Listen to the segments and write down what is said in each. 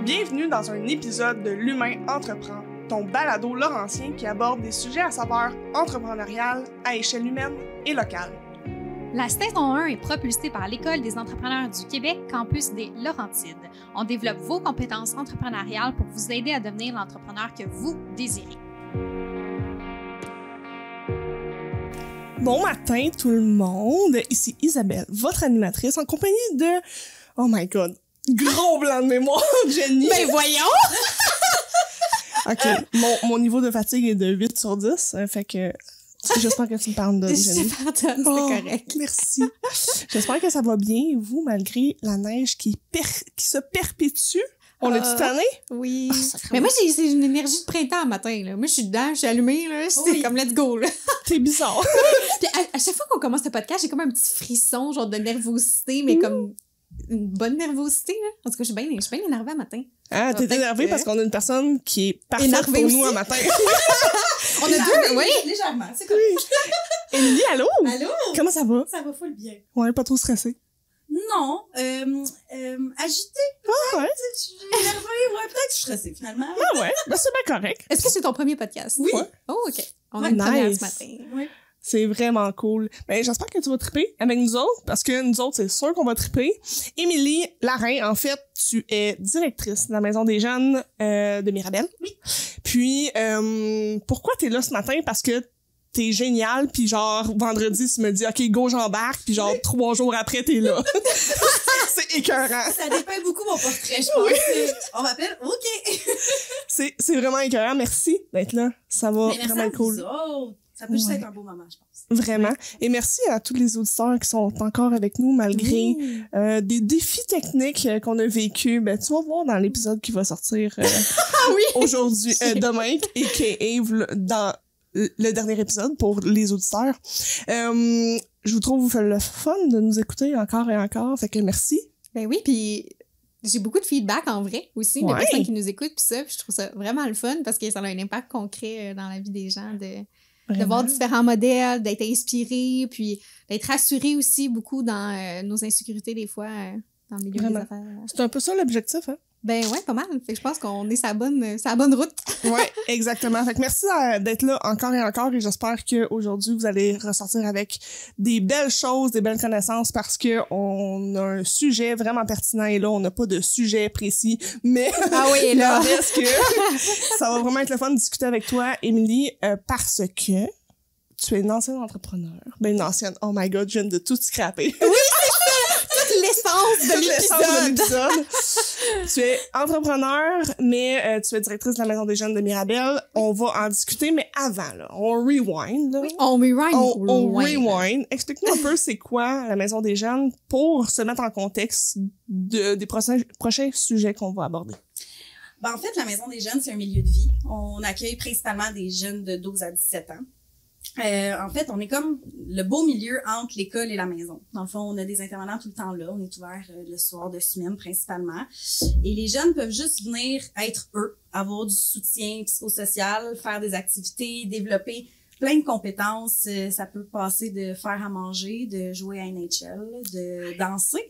Bienvenue dans un épisode de L'Humain Entreprend, ton balado laurentien qui aborde des sujets à saveur entrepreneuriale à échelle humaine et locale. La saison 1 est propulsée par l'École des entrepreneurs du Québec, campus des Laurentides. On développe vos compétences entrepreneuriales pour vous aider à devenir l'entrepreneur que vous désirez. Bon matin tout le monde, ici Isabelle, votre animatrice en compagnie de... Oh my god, gros blanc de mémoire, Jenny! Ben voyons! Ok, mon niveau de fatigue est de 8 sur 10, fait que j'espère que tu me parles de Jenny. C'est correct. Merci. J'espère que ça va bien, vous, malgré la neige qui se perpétue. On est-tu tanné? Oui. Mais moi, c'est une énergie de printemps matin, là. Moi, je suis dedans, je suis allumée, là. C'est comme let's go, là. T'es bizarre. Puis à chaque fois qu'on commence le podcast, j'ai comme un petit frisson, genre de nervosité, mais comme une bonne nervosité, là. En tout cas, je suis bien énervée à matin. Ah, t'es énervée parce qu'on a une personne qui est parfaite Énervée pour nous aussi. un matin. On a deux, oui. Légèrement, c'est correct. Émilie, allô? Allô? Comment ça va? Ça va full bien. Ouais, pas trop stressée. Non, agité. Ah ouais? Je suis énervée, ouais, peut-être que je suis stressée finalement. Ah ouais? Ben c'est bien correct. Est-ce que c'est ton premier podcast? Oui. Ouais. Oh, OK. On a Ouais, une première nice. ce matin. Oui. C'est vraiment cool. Ben, j'espère que tu vas triper avec nous autres, parce que nous autres, c'est sûr qu'on va triper. Émilie Larin, en fait, tu es directrice de la Maison des Jeunes de Mirabel. Oui. Puis, pourquoi t'es là ce matin? Parce que t'es génial, puis genre, vendredi, tu me dis, OK, go, j'embarque, puis genre, 3 jours après, t'es là. C'est écœurant. Ça dépeint beaucoup mon portrait, je pense. On m'appelle OK. C'est vraiment écœurant. Merci d'être là. Ça va Mais merci vraiment à être cool. vous autres. Ça peut juste Ouais. être un beau moment, je pense. Vraiment. Et merci à tous les auditeurs qui sont encore avec nous malgré des défis techniques qu'on a vécus. Ben, tu vas voir dans l'épisode qui va sortir aujourd'hui, demain, a.k.a. dans le dernier épisode pour les auditeurs. Je vous trouve le fun de nous écouter encore et encore. Fait que merci. Ben oui, puis j'ai beaucoup de feedback en vrai aussi, de Ouais. personnes qui nous écoutent, puis ça, puis je trouve ça vraiment le fun parce que ça a un impact concret dans la vie des gens de voir différents modèles, d'être inspiré, puis d'être rassuré aussi beaucoup dans nos insécurités des fois dans le milieu Vraiment. des affaires. C'est un peu ça l'objectif, hein? Ben ouais, pas mal. Fait que je pense qu'on est sur la bonne route. Ouais, exactement. Fait que merci d'être là encore et encore et j'espère qu'aujourd'hui vous allez ressortir avec des belles choses, des belles connaissances parce que on a un sujet vraiment pertinent et là on n'a pas de sujet précis, mais Ah oui, là. est-ce que ça va vraiment être le fun de discuter avec toi, Émilie, parce que tu es une ancienne entrepreneur. Ben une ancienne. Oh my god, je viens de tout scraper. Toute l'essence de Toute l'essence de l'épisode. l'épisode. Tu es entrepreneur, mais tu es directrice de la Maison des Jeunes de Mirabel. On va en discuter, mais avant, là, on rewind. Là. On rewind. On rewind. Explique-nous un peu c'est quoi la Maison des Jeunes pour se mettre en contexte des prochains sujets qu'on va aborder. Ben, en fait, la Maison des Jeunes, c'est un milieu de vie. On accueille principalement des jeunes de 12 à 17 ans. En fait, on est comme le beau milieu entre l'école et la maison. Dans le fond, on a des intervenants tout le temps là. On est ouvert le soir de semaine principalement. Et les jeunes peuvent juste venir être eux, avoir du soutien psychosocial, faire des activités, développer plein de compétences. Ça peut passer de faire à manger, de jouer à NHL, de danser,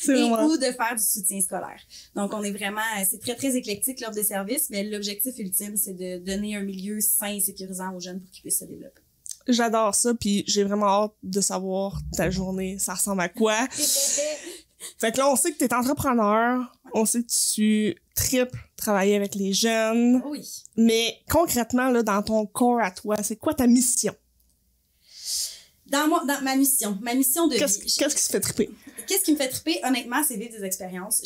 C'est vraiment... ou de faire du soutien scolaire. Donc, on est vraiment, c'est très, très éclectique l'offre de services, mais l'objectif ultime, c'est de donner un milieu sain et sécurisant aux jeunes pour qu'ils puissent se développer. J'adore ça, puis j'ai vraiment hâte de savoir ta journée, ça ressemble à quoi. Fait que là, on sait que t'es entrepreneur, on sait que tu tripes travailler avec les jeunes, Oui. mais concrètement, là, dans ton corps à toi, c'est quoi ta mission? Dans ma mission de vie. Qu'est-ce qui se fait triper? Qu'est-ce qui me fait triper, honnêtement, c'est vivre des expériences.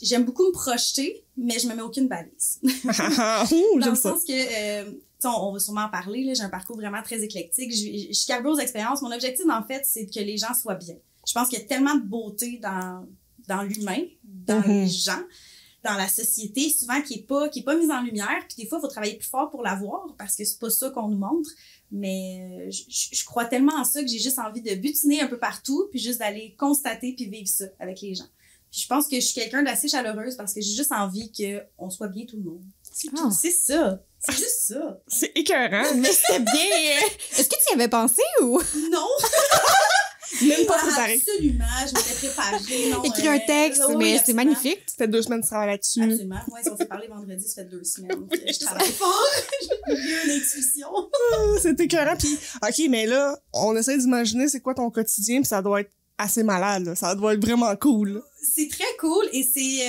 J'aime beaucoup me projeter, mais je me mets aucune balise. Dans J'aime le ça. sens que, on va sûrement en parler, là, j'ai un parcours vraiment très éclectique. Je suis calibrée aux expériences. Mon objectif, en fait, c'est que les gens soient bien. Je pense qu'il y a tellement de beauté dans l'humain, dans les gens, dans la société, souvent qui est pas mise en lumière. Puis des fois, il faut travailler plus fort pour la voir parce que c'est pas ça qu'on nous montre. Mais je crois tellement en ça que j'ai juste envie de butiner un peu partout puis juste d'aller constater puis vivre ça avec les gens. Puis je pense que je suis quelqu'un d'assez chaleureuse parce que j'ai juste envie qu'on soit bien tout le monde. C'est tout. C'est ça. C'est juste ça. C'est écœurant. Mais c'est bien. Est-ce que tu y avais pensé ou? Non! Même pas préparé. Absolument, je m'étais préparée. Non, Écrire un texte, oui, mais c'est absolument. magnifique. C'était 2 semaines de travail là-dessus. Absolument. Moi, si on s'est parlé vendredi, ça fait 2 semaines. Je travaille fort. J'ai eu une intuition. C'était écœurant. Puis, OK, mais là, on essaie d'imaginer c'est quoi ton quotidien, puis ça doit être assez malade, là. Ça doit être vraiment cool, là. C'est très cool et c'est...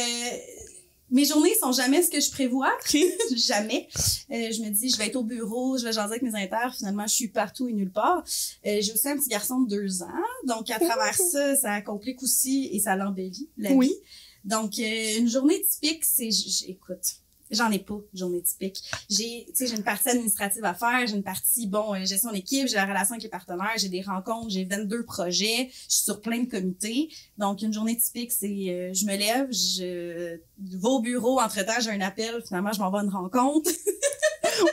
Mes journées sont jamais ce que je prévois. OK. Jamais. Je me dis, je vais être au bureau, je vais jaser avec mes inters. Finalement, je suis partout et nulle part. J'ai aussi un petit garçon de 2 ans. Donc, à travers ça complique aussi et ça l'embellit, la vie. Donc, une journée typique, c'est... Écoute, j'en ai pas de journée typique. J'ai une partie administrative à faire, j'ai une partie, gestion d'équipe, j'ai la relation avec les partenaires, j'ai des rencontres, j'ai 22 projets, je suis sur plein de comités. Donc, une journée typique, c'est, je me lève, je vais au bureau, entre-temps, j'ai un appel, finalement, je m'en vais à une rencontre.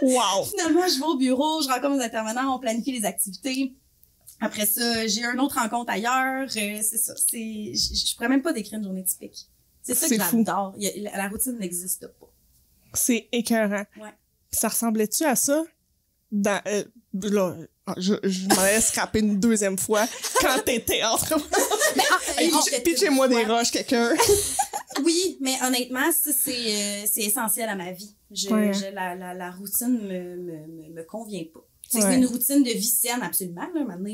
Wow! Finalement, je vais au bureau, je rencontre mes intervenants, on planifie les activités. Après ça, j'ai une autre rencontre ailleurs. C'est ça. Je pourrais même pas décrire une journée typique. C'est ça que j'adore. La routine n'existe pas. C'est écœurant. Ouais. Ça ressemblait-tu à ça? Là, je m'en ai scrappé une 2e fois quand t'étais entrepreneur. Pitchez-moi des roches, quelqu'un. Oui, mais honnêtement, ça, c'est essentiel à ma vie. La routine me convient pas. C'est une routine de vie saine, absolument. Là. Maintenant,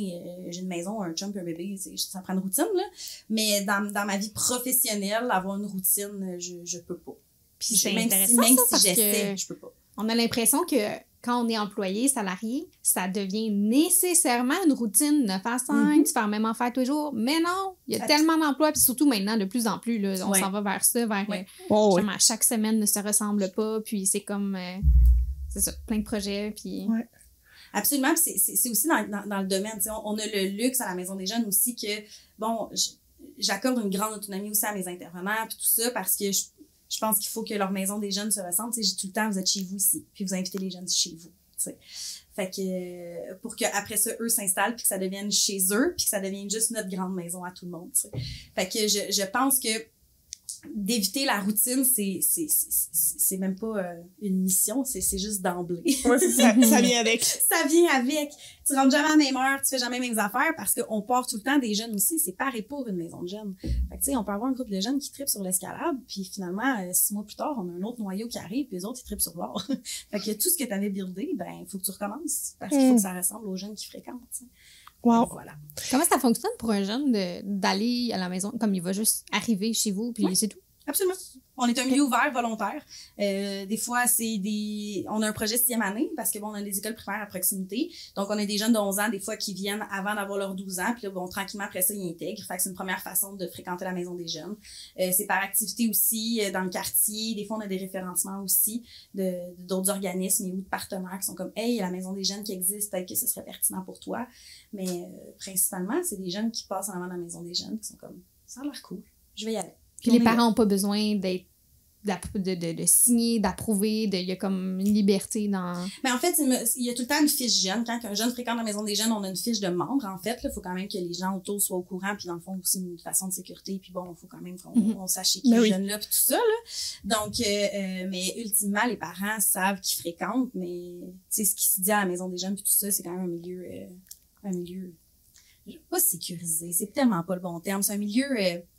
j'ai une maison, un chum, un bébé, ça prend une routine. Là. Mais dans ma vie professionnelle, avoir une routine, je peux pas. Puis c'est même intéressant, si parce j'essaie, que je peux pas. On a l'impression que quand on est employé, salarié, ça devient nécessairement une routine 9 à 5, tu fais la même affaire tous les jours. Mais non, il y a tellement d'emplois, puis surtout maintenant, de plus en plus, là, on s'en va vers ça, vers chaque semaine ne se ressemble pas, puis c'est comme, c'est ça, plein de projets, puis... Ouais. Absolument, puis c'est aussi dans le domaine, tu sais, on a le luxe à la Maison des Jeunes aussi que, j'accorde une grande autonomie aussi à mes intervenants, puis tout ça, parce que je pense qu'il faut que leur maison des jeunes se ressemble. Tu sais, j'ai tout le temps, vous êtes chez vous ici, puis vous invitez les jeunes chez vous. Tu sais. Fait que pour qu'après ça, eux s'installent, puis que ça devienne chez eux, puis que ça devienne juste notre grande maison à tout le monde. Tu sais. Fait que je pense que d'éviter la routine, c'est même pas une mission, c'est juste d'emblée. Ouais, ça vient avec. Ça vient avec. Tu rentres jamais à la même heure, tu fais jamais les mêmes affaires parce qu'on part tout le temps des jeunes aussi. C'est pareil pour une maison de jeunes. Fait que tu sais, on peut avoir un groupe de jeunes qui trippent sur l'escalade, puis finalement, 6 mois plus tard, on a un autre noyau qui arrive, puis les autres, ils trippent sur l'or. Fait que tout ce que tu avais buildé, il faut que tu recommences parce qu'il faut que ça ressemble aux jeunes qui fréquentent. T'sais. Wow. Voilà. Comment ça fonctionne pour un jeune d'aller à la maison, comme il va juste arriver chez vous, puis c'est tout? Absolument. On est un milieu ouvert, volontaire. Des fois, on a un projet 6e année parce que on a des écoles primaires à proximité. Donc, on a des jeunes de 11 ans, des fois, qui viennent avant d'avoir leurs 12 ans. Puis là, tranquillement, après ça, ils intègrent. Fait que c'est une première façon de fréquenter la maison des jeunes. C'est par activité aussi, dans le quartier. Des fois, on a des référencements aussi d'autres organismes ou de partenaires qui sont comme, hey, il y a la maison des jeunes qui existe, peut-être que ce serait pertinent pour toi. Mais principalement, c'est des jeunes qui passent en avant de la maison des jeunes qui sont comme, ça a l'air cool, je vais y aller. Puis les parents n'ont pas besoin de signer, d'approuver, il y a comme une liberté dans... Mais en fait, il y a tout le temps une fiche jeune. Quand un jeune fréquente la maison des jeunes, on a une fiche de membre, en fait. Il faut quand même que les gens autour soient au courant, puis dans le fond, aussi une façon de sécurité. Puis il faut quand même qu'on sache qui est jeune là, puis tout ça. Là. Donc, mais ultimement, les parents savent qu'ils fréquentent, mais ce qui se dit à la maison des jeunes, puis tout ça, c'est quand même un milieu pas sécurisé. C'est tellement pas le bon terme. C'est un milieu...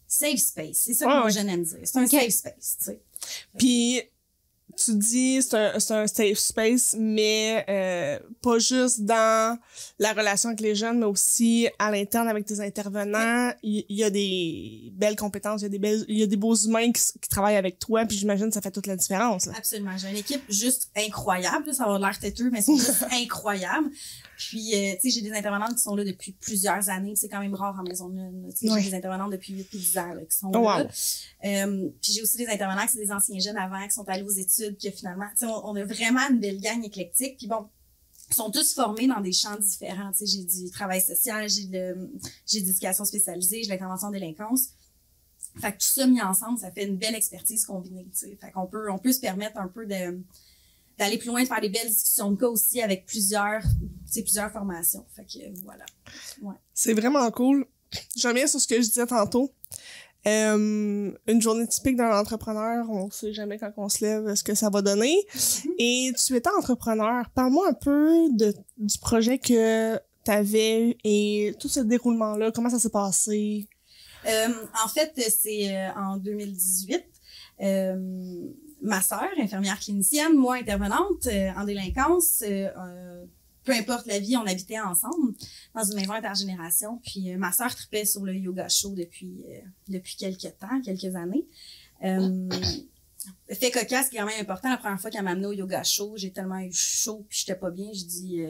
safe space, c'est ça que les jeunes aiment dire. C'est un safe space, tu sais. Puis, tu dis c'est un safe space, mais pas juste dans la relation avec les jeunes, mais aussi à l'interne avec tes intervenants. Il y a des belles compétences, il y a des beaux humains qui travaillent avec toi, puis j'imagine que ça fait toute la différence. Là. Absolument. J'ai une équipe juste incroyable. Ça va avoir l'air têteux, mais c'est juste incroyable. Puis, tu sais, j'ai des intervenantes qui sont là depuis plusieurs années. C'est quand même rare en maison de lune. Tu sais, j'ai des intervenantes depuis 8-10 ans là, qui sont là. Puis j'ai aussi des intervenants qui sont des anciens jeunes avant, qui sont allés aux études, que finalement, tu sais, on a vraiment une belle gang éclectique. Puis bon, ils sont tous formés dans des champs différents. Tu sais, j'ai du travail social, j'ai de l'éducation spécialisée, j'ai l'intervention en délinquance. Fait que tout ça mis ensemble, ça fait une belle expertise combinée. Tu sais. Fait qu'on peut se permettre un peu d'aller plus loin, de faire des belles discussions de cas aussi avec plusieurs formations. Fait que voilà. Ouais. C'est vraiment cool. Je reviens sur ce que je disais tantôt. Une journée typique d'un entrepreneur, on sait jamais quand on se lève ce que ça va donner. Et tu étais entrepreneur. Parle-moi un peu du projet que t'avais et tout ce déroulement-là, comment ça s'est passé? En fait, c'est en 2018. Ma sœur, infirmière clinicienne, moi, intervenante en délinquance, peu importe la vie, on habitait ensemble dans une maison intergénération. Puis ma sœur tripait sur le yoga show depuis quelques années. Fait cocasse qui est quand même important. La première fois qu'elle m'a amenée au yoga show, j'ai tellement eu chaud puis j'étais pas bien. Je dis,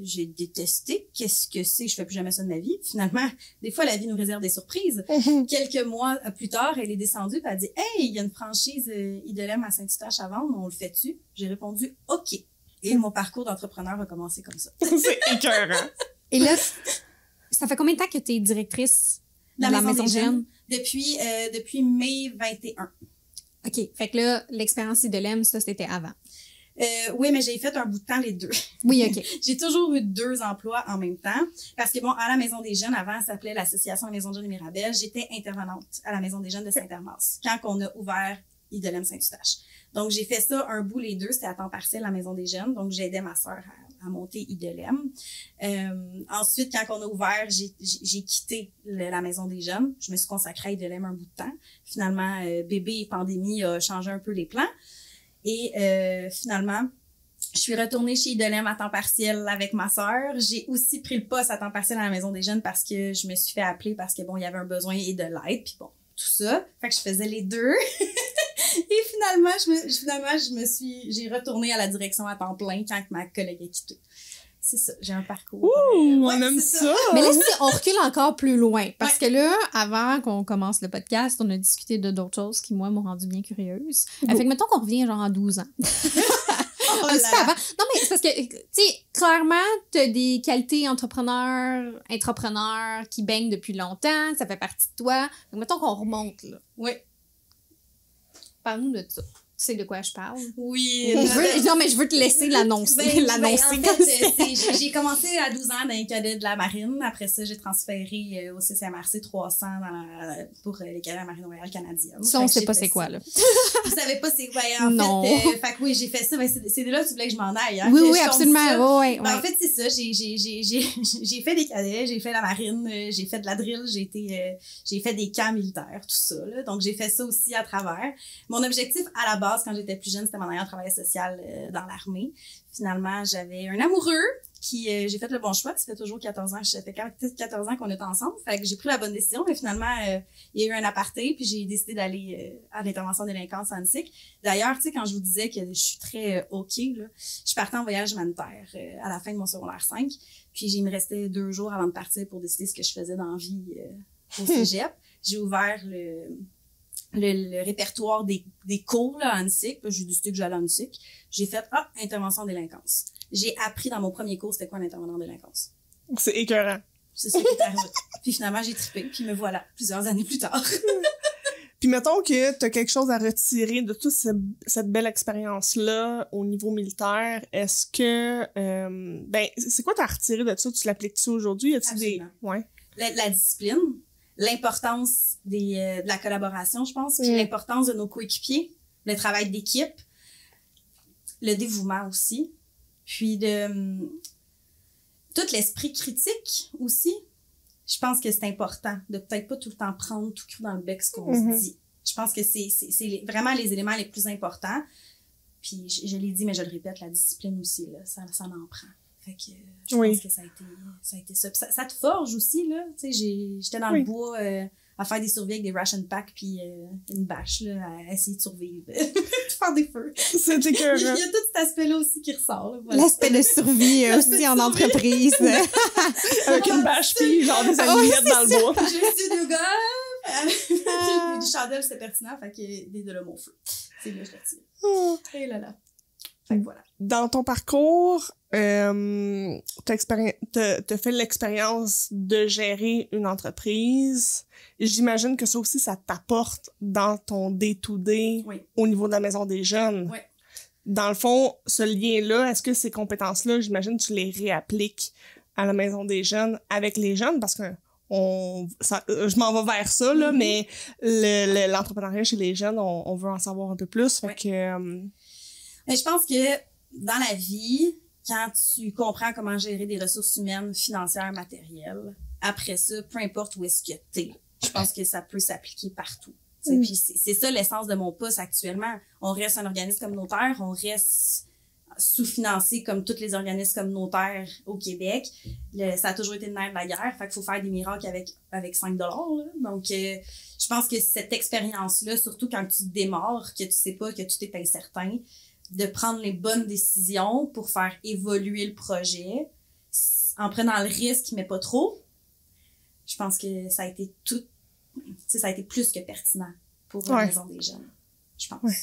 j'ai détesté. Qu'est-ce que c'est? Je fais plus jamais ça de ma vie. Finalement, des fois, la vie nous réserve des surprises. Quelques mois plus tard, elle est descendue et elle a dit, hey, il y a une franchise Idolem à Saint-Eustache à vendre, on le fait-tu? J'ai répondu, OK. Et mon parcours d'entrepreneur a commencé comme ça. C'est écœurant. Et là, ça fait combien de temps que tu es directrice de la Maison des Jeunes? Depuis mai 21. OK. Fait que là, l'expérience Idolem, ça, c'était avant. Oui, mais j'ai fait un bout de temps les deux. Oui, OK. J'ai toujours eu 2 emplois en même temps. Parce que bon, à la Maison des Jeunes, avant, ça s'appelait l'Association Maison des Jeunes de Mirabel. J'étais intervenante à la Maison des Jeunes de Saint-Hermas quand on a ouvert Idolem Saint-Eustache. Donc, j'ai fait ça un bout les deux. C'était à temps partiel à la Maison des Jeunes. Donc, j'aidais ma sœur à monter Idolem. Ensuite, quand on a ouvert, j'ai quitté la Maison des Jeunes. Je me suis consacrée à Idolem un bout de temps. Finalement, bébé et pandémie a changé un peu les plans. Et finalement, je suis retournée chez Idolem à temps partiel avec ma sœur. J'ai aussi pris le poste à temps partiel à la Maison des Jeunes parce que je me suis fait appeler parce que bon, il y avait un besoin et de l'aide. Puis bon, tout ça. Fait que je faisais les deux. Et finalement, j'ai retourné à la direction à temps plein quand ma collègue a quitté. C'est ça, j'ai un parcours. Ouh, on aime ça! Mais là, on recule encore plus loin. Parce que là, avant qu'on commence le podcast, on a discuté de d'autres choses qui, moi, m'ont rendu bien curieuse. Fait que mettons qu'on revient genre en 12 ans. Un petit peu avant. Non, mais c'est parce que, tu sais, clairement, t'as des qualités intrapreneurs qui baignent depuis longtemps. Ça fait partie de toi. Donc, mettons qu'on remonte, là. Oui. Parle-nous de ça. Tu sais de quoi je parle? Oui. Non, mais je veux te laisser l'annoncer. En fait, j'ai commencé à 12 ans dans les cadets de la marine. Après ça, j'ai transféré au CCMRC 300 pour les cadets de la marine royale canadienne. Ça, on sait pas c'est quoi, là. Vous savez pas c'est quoi, en non. fait, oui, j'ai fait ça. Ben, c'est de là que tu voulais que je m'en aille. Hein, oui, absolument. Oui. En fait, c'est ça. J'ai fait des cadets, j'ai fait la marine, j'ai fait de la drill, j'ai fait des camps militaires, tout ça. Là. Donc, j'ai fait ça aussi à travers. Mon objectif, à la base, quand j'étais plus jeune, c'était m'en aller en travail social dans l'armée. Finalement, j'avais un amoureux qui, j'ai fait le bon choix. Ça fait toujours 14 ans, ça fait 14 ans qu'on est ensemble. Fait que j'ai pris la bonne décision, mais finalement, il y a eu un aparté, puis j'ai décidé d'aller à l'intervention de délinquance en SIC. D'ailleurs, tu sais, quand je vous disais que je suis très OK, là, je partais en voyage humanitaire à la fin de mon secondaire 5, puis il me restait 2 jours avant de partir pour décider ce que je faisais dans la vie au cégep. J'ai ouvert le répertoire des cours là, en SIC. J'ai décidé que j'allais en SIC. J'ai fait intervention en délinquance. J'ai appris dans mon premier cours c'était quoi un intervenant en délinquance. C'est écœurant. C'est ça qui est arrivé. Puis finalement, j'ai trippé. Puis me voilà, plusieurs années plus tard. Puis mettons que t'as quelque chose à retirer de toute cette belle expérience-là au niveau militaire. Est-ce que... c'est quoi t'as retiré de ça? Tu l'appliques-tu aujourd'hui? Absolument. Ouais. La discipline. L'importance de la collaboration, je pense, puis l'importance de nos coéquipiers, le travail d'équipe, le dévouement aussi, puis tout l'esprit critique aussi. Je pense que c'est important de peut-être pas tout le temps prendre tout cru dans le bec ce qu'on se dit. Je pense que c'est vraiment les éléments les plus importants. Puis je l'ai dit, mais je le répète, la discipline aussi, là, ça en prend. Fait que je pense que ça a été ça. Puis ça te forge aussi, là. Tu sais, j'étais dans le bois à faire des survies avec des ration packs puis une bâche, là, à essayer de survivre. Faire des feux. C'était écœurant. Il y a tout cet aspect-là aussi qui ressort. Là, voilà. L'aspect de survie aussi en entreprise. Avec une bâche puis genre des allumettes dans le bois. Je suis du gars. Du chandelle, c'est pertinent. Fait que de là, mon feu. C'est là, je l'attire. Et là. Fait que voilà. Dans ton parcours, t'as fait l'expérience de gérer une entreprise. J'imagine que ça aussi, ça t'apporte dans ton day-to-day au niveau de la Maison des Jeunes. Oui. Dans le fond, ce lien-là, est-ce que ces compétences-là, j'imagine, tu les réappliques à la Maison des Jeunes avec les jeunes? Parce que je m'en vais vers ça, là, mais l'entrepreneuriat chez les jeunes, on veut en savoir un peu plus. Fait que... Mais je pense que dans la vie, quand tu comprends comment gérer des ressources humaines, financières, matérielles, après ça, peu importe où est-ce que t'es, je pense que ça peut s'appliquer partout. Puis c'est ça l'essence de mon poste actuellement. On reste un organisme communautaire, on reste sous-financé comme tous les organismes communautaires au Québec. Ça a toujours été le nerf de la guerre, fait qu'il faut faire des miracles avec 5 $. Là. Donc, je pense que cette expérience-là, surtout quand tu démarres, que tu sais pas, que tout est incertain, de prendre les bonnes décisions pour faire évoluer le projet en prenant le risque, mais pas trop, je pense que ça a été ça a été plus que pertinent pour la Maison des jeunes, je pense. Ouais.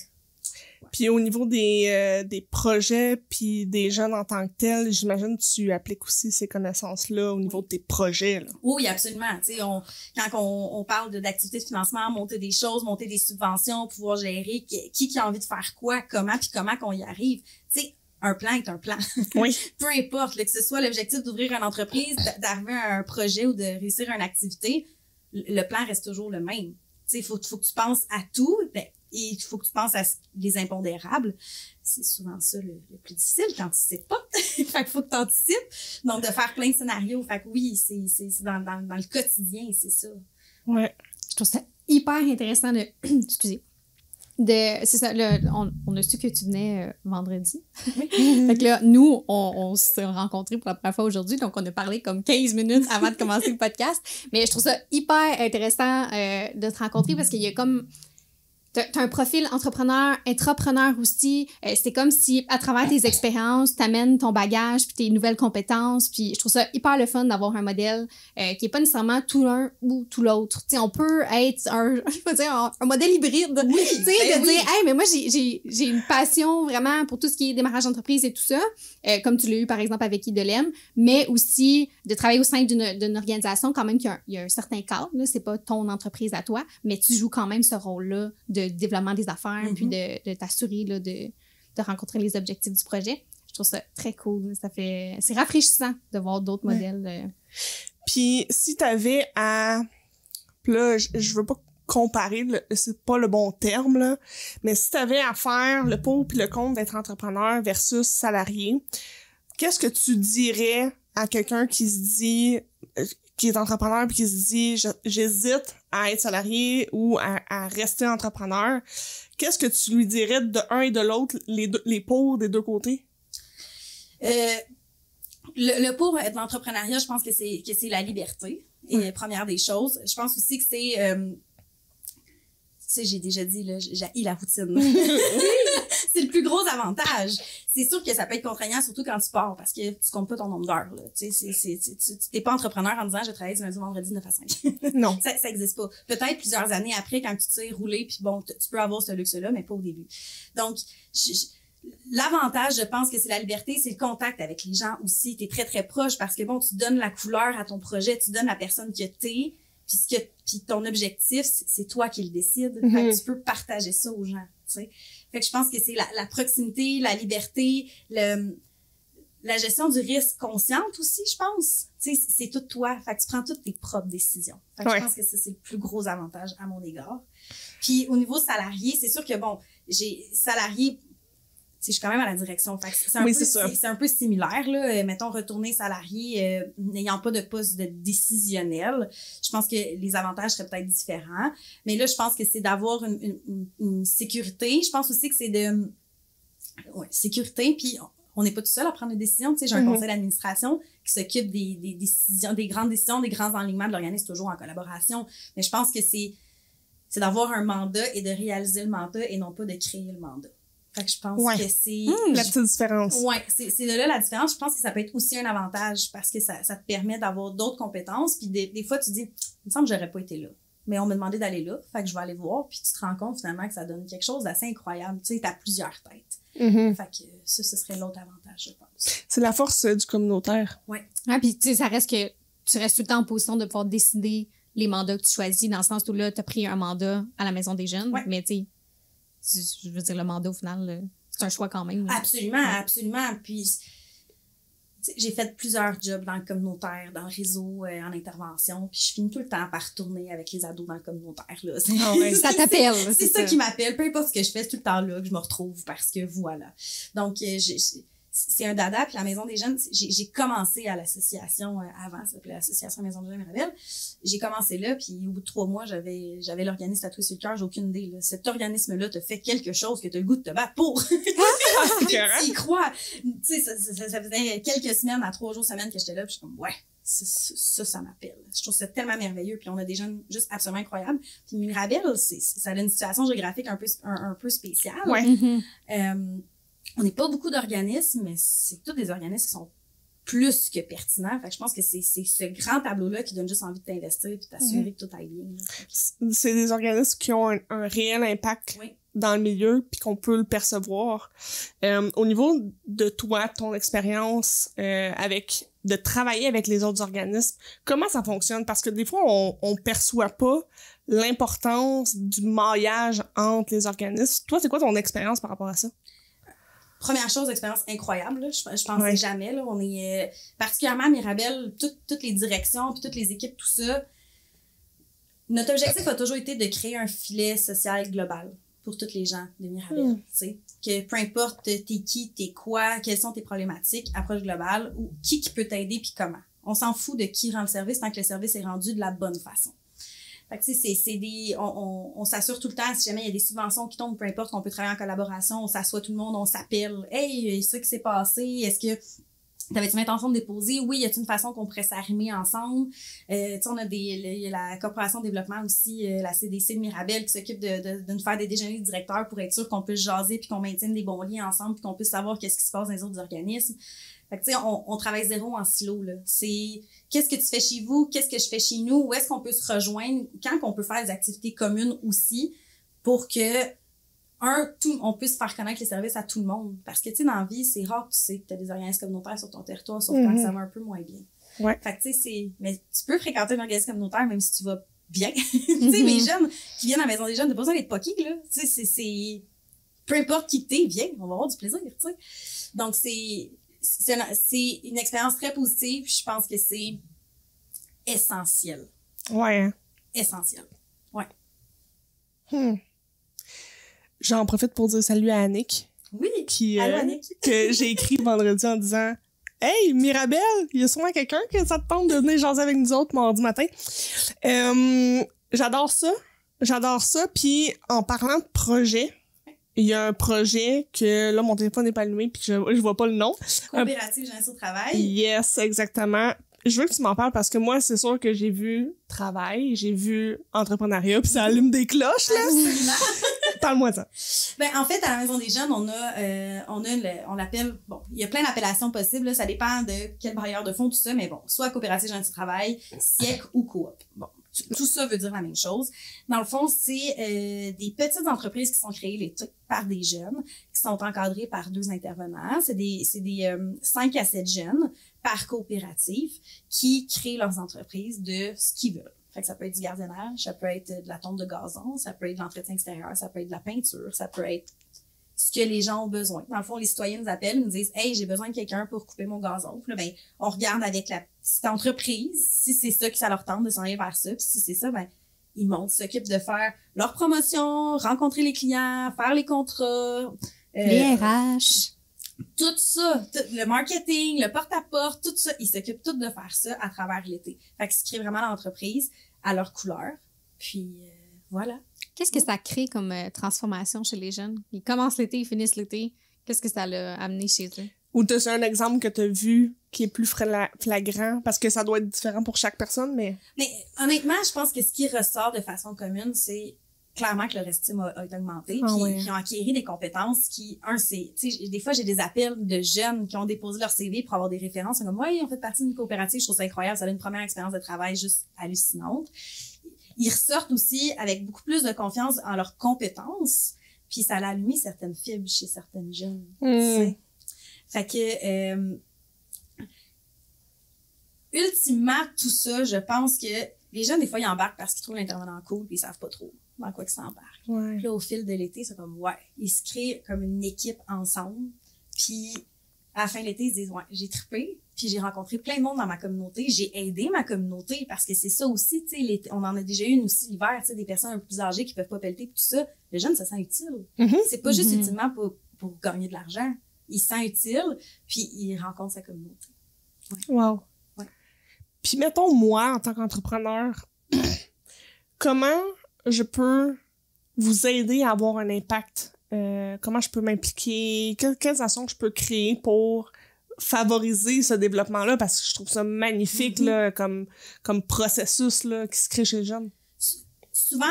Puis au niveau des projets puis des jeunes en tant que tels, j'imagine que tu appliques aussi ces connaissances-là au niveau de tes projets. Là. Oui, absolument. Tu sais, quand on parle d'activités de financement, monter des choses, monter des subventions, pouvoir gérer qui a envie de faire quoi, comment, puis comment qu'on y arrive. Tu sais, un plan est un plan. Oui. Peu importe, là, que ce soit l'objectif d'ouvrir une entreprise, d'arriver à un projet ou de réussir une activité, le plan reste toujours le même. Tu sais, faut que tu penses à tout. Et il faut que tu penses à les impondérables. C'est souvent ça le plus difficile quand tu sais pas. Fait qu'il faut que tu anticipes. Donc, de faire plein de scénarios. Fait que oui, c'est dans le quotidien, c'est ça. Ouais. Je trouve ça hyper intéressant de... Excusez. C'est ça, on a su que tu venais vendredi. Oui. Fait que là, nous, on s'est rencontrés pour la première fois aujourd'hui, donc on a parlé comme 15 minutes avant de commencer le podcast. Mais je trouve ça hyper intéressant de te rencontrer parce qu'il y a comme... T'as un profil intrapreneur aussi. C'est comme si, à travers tes expériences, t'amènes ton bagage puis tes nouvelles compétences. Puis je trouve ça hyper le fun d'avoir un modèle qui est pas nécessairement tout l'un ou tout l'autre. Tu sais, on peut être un modèle hybride. Oui, tu sais, de dire, hey, mais moi, j'ai une passion vraiment pour tout ce qui est démarrage d'entreprise et tout ça, comme tu l'as eu, par exemple, avec IDELEM, mais aussi de travailler au sein d'une organisation quand même qui a un certain cadre. Là, c'est pas ton entreprise à toi, mais tu joues quand même ce rôle-là de développement des affaires, puis de t'assurer là, de rencontrer les objectifs du projet. Je trouve ça très cool. C'est rafraîchissant de voir d'autres modèles. Puis si t'avais à... Là, je veux pas comparer, c'est pas le bon terme, là, mais si t'avais à faire le pour puis le contre d'être entrepreneur versus salarié, qu'est-ce que tu dirais à quelqu'un qui se dit... qui est entrepreneur puis qui se dit j'hésite à être salarié ou à rester entrepreneur, qu'est-ce que tu lui dirais de un et de l'autre, les pour des deux côtés? Le pour de l'entrepreneuriat, je pense que c'est la liberté, et première des choses. Je pense aussi que c'est tu sais, j'ai déjà dit, là, j'haïs la routine. C'est le plus gros avantage. C'est sûr que ça peut être contraignant, surtout quand tu pars, parce que tu comptes pas ton nombre d'heures, là. Tu sais, tu t'es pas entrepreneur en disant, je travaille du lundi au vendredi 9 à 5. Non. Ça existe pas. Peut-être plusieurs années après, quand tu t'es roulé, puis bon, tu peux avoir ce luxe-là, mais pas au début. Donc, l'avantage, je pense que c'est la liberté, c'est le contact avec les gens aussi. T'es très, très proche parce que bon, tu donnes la couleur à ton projet, tu donnes la personne que t'es, puis ton objectif, c'est toi qui le décides. Fait que tu peux partager ça aux gens, tu sais. Fait que je pense que c'est la proximité, la liberté, la gestion du risque consciente aussi, je pense. Tu sais, c'est tout toi. Fait que tu prends toutes tes propres décisions. Fait que je pense que ça, c'est le plus gros avantage à mon égard. Puis au niveau salarié, c'est sûr que bon, j'ai salarié, je suis quand même à la direction. Fait que c'est un peu similaire, là. Mettons, retourner salarié, n'ayant pas de poste de décisionnel. Je pense que les avantages seraient peut-être différents. Mais là, je pense que c'est d'avoir une sécurité. Je pense aussi que c'est de... Ouais, sécurité. Puis on n'est pas tout seul à prendre des décisions. Tu sais, j'ai un conseil d'administration qui s'occupe des décisions, des grandes décisions, des grands enlignements de l'organisme, toujours en collaboration. Mais je pense que c'est d'avoir un mandat et de réaliser le mandat et non pas de créer le mandat. Fait que je pense que c'est... la petite différence. Ouais, c'est de là la différence. Je pense que ça peut être aussi un avantage parce que ça te permet d'avoir d'autres compétences. Puis des fois, tu dis, il me semble que j'aurais pas été là. Mais on m'a demandé d'aller là. Fait que je vais aller voir. Puis tu te rends compte finalement que ça donne quelque chose d'assez incroyable. Tu sais, t'as plusieurs têtes. Fait que ça, ce serait l'autre avantage, je pense. C'est la force du communautaire. Ouais. Ah, puis tu sais, ça reste que tu restes tout le temps en position de pouvoir décider les mandats que tu choisis, dans le sens où là, t'as pris un mandat à la Maison des jeunes. Ouais. Mais tu sais, je veux dire, le mandat, au final, c'est un choix quand même. Là. Absolument, absolument. Puis, j'ai fait plusieurs jobs dans le communautaire, dans le réseau, en intervention. Puis, je finis tout le temps par retourner avec les ados dans le communautaire. Là. Ça t'appelle. C'est ça qui m'appelle. Peu importe ce que je fais, c'est tout le temps là que je me retrouve parce que voilà. Donc, c'est un dada. Puis la Maison des Jeunes, j'ai commencé à l'association avant, ça s'appelait l'Association Maison des Jeunes Mirabel. J'ai commencé là, puis au bout de 3 mois, j'avais l'organisme tatoué sur le cœur, j'ai aucune idée. Là. Cet organisme-là te fait quelque chose que tu as le goût de te battre pour. Tu y crois. Tu sais, ça faisait quelques semaines, à 3 jours semaine que j'étais là, puis je suis comme, ouais, ça m'appelle. Je trouve ça tellement merveilleux, puis on a des jeunes juste absolument incroyables. Puis Mirabel, ça a une situation géographique un peu spéciale. Ouais. On n'est pas beaucoup d'organismes, mais c'est tous des organismes qui sont plus que pertinents. Fait que je pense que c'est ce grand tableau-là qui donne juste envie de t'investir puis t'assurer que tout aille bien. Là. C'est des organismes qui ont un réel impact dans le milieu puis qu'on peut le percevoir. Au niveau de toi, ton expérience de travailler avec les autres organismes, comment ça fonctionne? Parce que des fois, on perçoit pas l'importance du maillage entre les organismes. Toi, c'est quoi ton expérience par rapport à ça? Première chose, expérience incroyable. Là. Je pensais jamais. Là, on est particulièrement à Mirabel, toutes les directions, puis toutes les équipes, tout ça. Notre objectif a toujours été de créer un filet social global pour tous les gens de Mirabel. Tu sais, que peu importe t'es qui, t'es quoi, quelles sont tes problématiques, approche globale, ou qui peut t'aider puis comment. On s'en fout de qui rend le service tant que le service est rendu de la bonne façon. Fait que tu sais, on s'assure tout le temps, si jamais il y a des subventions qui tombent, peu importe, qu'on peut travailler en collaboration, on s'assoit tout le monde, on s'appelle. Hey, c'est ça qui s'est passé, est-ce que t'avais-tu l'intention de déposer? Oui, y a-t-il une façon qu'on pourrait s'arrimer ensemble? Tu sais, on a y a la Corporation de développement aussi, la CDC de Mirabel, qui s'occupe de nous faire des déjeuners de directeurs pour être sûr qu'on puisse jaser puis qu'on maintienne des bons liens ensemble puis qu'on puisse savoir qu'est-ce qui se passe dans les autres organismes. Fait que tu sais, on travaille zéro en silo, là. C'est qu'est-ce que tu fais chez vous? Qu'est-ce que je fais chez nous? Où est-ce qu'on peut se rejoindre? Quand qu'on peut faire des activités communes aussi pour que on puisse faire connaître les services à tout le monde. Parce que, tu sais, dans la vie, c'est rare que tu sais que tu as des organismes communautaires sur ton territoire, sauf quand ça va un peu moins bien. Ouais. Fait que, tu sais, mais tu peux fréquenter un organisme communautaire même si tu vas bien. Tu sais, les jeunes qui viennent à la Maison des Jeunes, t'as pas besoin d'être poqués, là. Tu sais, c'est peu importe qui t'es, viens, on va avoir du plaisir, tu sais. Donc, c'est une expérience très positive, je pense que c'est essentiel. Ouais. Essentiel. Ouais. J'en profite pour dire salut à Annick. Oui. Allô, Annick. Que j'ai écrit vendredi en disant Hey, Mirabel, il y a sûrement quelqu'un que ça te tente de venir jaser avec nous autres mardi matin. J'adore ça. Puis en parlant de projet, il y a un projet que là, mon téléphone n'est pas allumé puis je vois pas le nom. Coopérative Jeunesse au travail. Yes, exactement. Je veux que tu m'en parles parce que moi, c'est sûr que j'ai vu travail, j'ai vu entrepreneuriat, puis ça allume des cloches, là. Absolument. Parle-moi de ça. Ben, en fait, à la Maison des Jeunes, on l'appelle, bon, il y a plein d'appellations possibles, là, ça dépend de quelle barrière de fond, tout ça, mais bon, soit Coopérative Jeunesse au travail, SIEC ou Coop. Bon, tout ça veut dire la même chose. Dans le fond, c'est des petites entreprises qui sont créées par des jeunes, qui sont encadrées par 2 intervenants. C'est des 5 à 7 jeunes par coopérative qui créent leurs entreprises de ce qu'ils veulent. Fait que ça peut être du gardiennage, ça peut être de la tonte de gazon, ça peut être de l'entretien extérieur, ça peut être de la peinture, ça peut être ce que les gens ont besoin. Dans le fond, les citoyens nous appellent, nous disent « Hey, j'ai besoin de quelqu'un pour couper mon gazon. » Puis là, ben, on regarde avec la petite entreprise si c'est ça que ça leur tente de s'en aller vers ça. Puis si c'est ça, ben, ils montent, s'occupent de faire leur promotion, rencontrer les clients, faire les contrats. Les RH. Tout ça, le marketing, le porte-à-porte, tout ça, ils s'occupent tous de faire ça à travers l'été. Fait qu'ils se créent vraiment l'entreprise à leur couleur. Puis, voilà. Qu'est-ce que ça crée comme transformation chez les jeunes? Ils commencent l'été, ils finissent l'été. Qu'est-ce que ça l'a amené chez eux? Ou t'as un exemple que t'as vu qui est plus flagrant, parce que ça doit être différent pour chaque personne, mais... Mais honnêtement, je pense que ce qui ressort de façon commune, c'est clairement que leur estime a augmenté, puis ils ont acquis des compétences qui, tu sais, des fois, j'ai des appels de jeunes qui ont déposé leur CV pour avoir des références. Ils sont comme, ouais, ils ont fait partie d'une coopérative, je trouve ça incroyable, ça a une première expérience de travail juste hallucinante. Ils ressortent aussi avec beaucoup plus de confiance en leurs compétences, puis ça a allumé certaines fibres chez certaines jeunes. Fait que, ultimement, tout ça, je pense que les jeunes, des fois, ils embarquent parce qu'ils trouvent l'intervenant cool, puis ils savent pas trop dans quoi ils s'embarquent. Ouais. Puis là, au fil de l'été, c'est comme, ouais, ils se créent comme une équipe ensemble, puis à la fin de l'été, ils se disent, ouais, j'ai trippé, puis j'ai rencontré plein de monde dans ma communauté, j'ai aidé ma communauté, parce que c'est ça aussi, tu sais, on en a déjà eu une aussi l'hiver, tu sais, des personnes un peu plus âgées qui peuvent pas pelleter, puis tout ça. Le jeune se sent utile. C'est pas juste utilement pour gagner de l'argent. il se sent utile, puis il rencontre sa communauté. Ouais. Wow. Ouais. Puis mettons, moi, en tant qu'entrepreneur, comment je peux vous aider à avoir un impact? Comment je peux m'impliquer? Quelles actions je peux créer pour favoriser ce développement-là? Parce que je trouve ça magnifique là, comme processus là, qui se crée chez les jeunes. Souvent,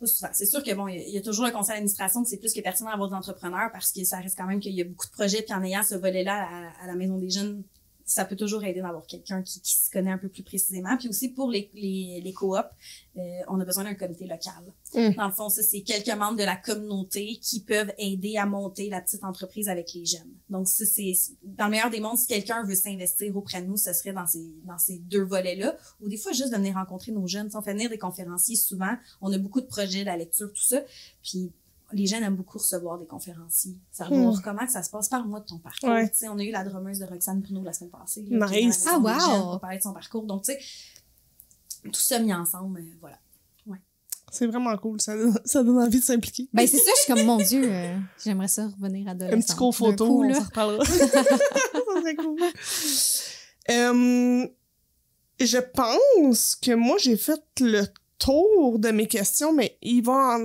pas souvent. C'est sûr que bon, il y a toujours le conseil d'administration que c'est plus que pertinent d'avoir des entrepreneurs parce que ça reste quand même qu'il y a beaucoup de projets, puis en ayant ce volet-là à la Maison des jeunes, ça peut toujours aider d'avoir quelqu'un qui se connaît un peu plus précisément. Puis aussi, pour les coops, on a besoin d'un comité local. Dans le fond, ça, c'est quelques membres de la communauté qui peuvent aider à monter la petite entreprise avec les jeunes. Donc, ça, c'est dans le meilleur des mondes, si quelqu'un veut s'investir auprès de nous, ce serait dans ces deux volets-là. Ou des fois, juste de venir rencontrer nos jeunes. On fait venir des conférenciers souvent. On a beaucoup de projets, la lecture, tout ça. Puis, les jeunes aiment beaucoup recevoir des conférenciers, savoir comment que ça se passe. Parle-moi de ton parcours. Ouais. On a eu la drummeuse de Roxane Bruno la semaine passée. Nice. Ah, wow! On va parler de son parcours. Donc, tu sais, tout ça mis ensemble, voilà. Ouais. C'est vraiment cool. Ça donne envie de s'impliquer. Ben, c'est ça, je suis comme, mon Dieu, j'aimerais ça revenir à de Un petit cours photo, on s'en reparlera. Ça serait cool. Je pense que moi, j'ai fait le tour de mes questions, mais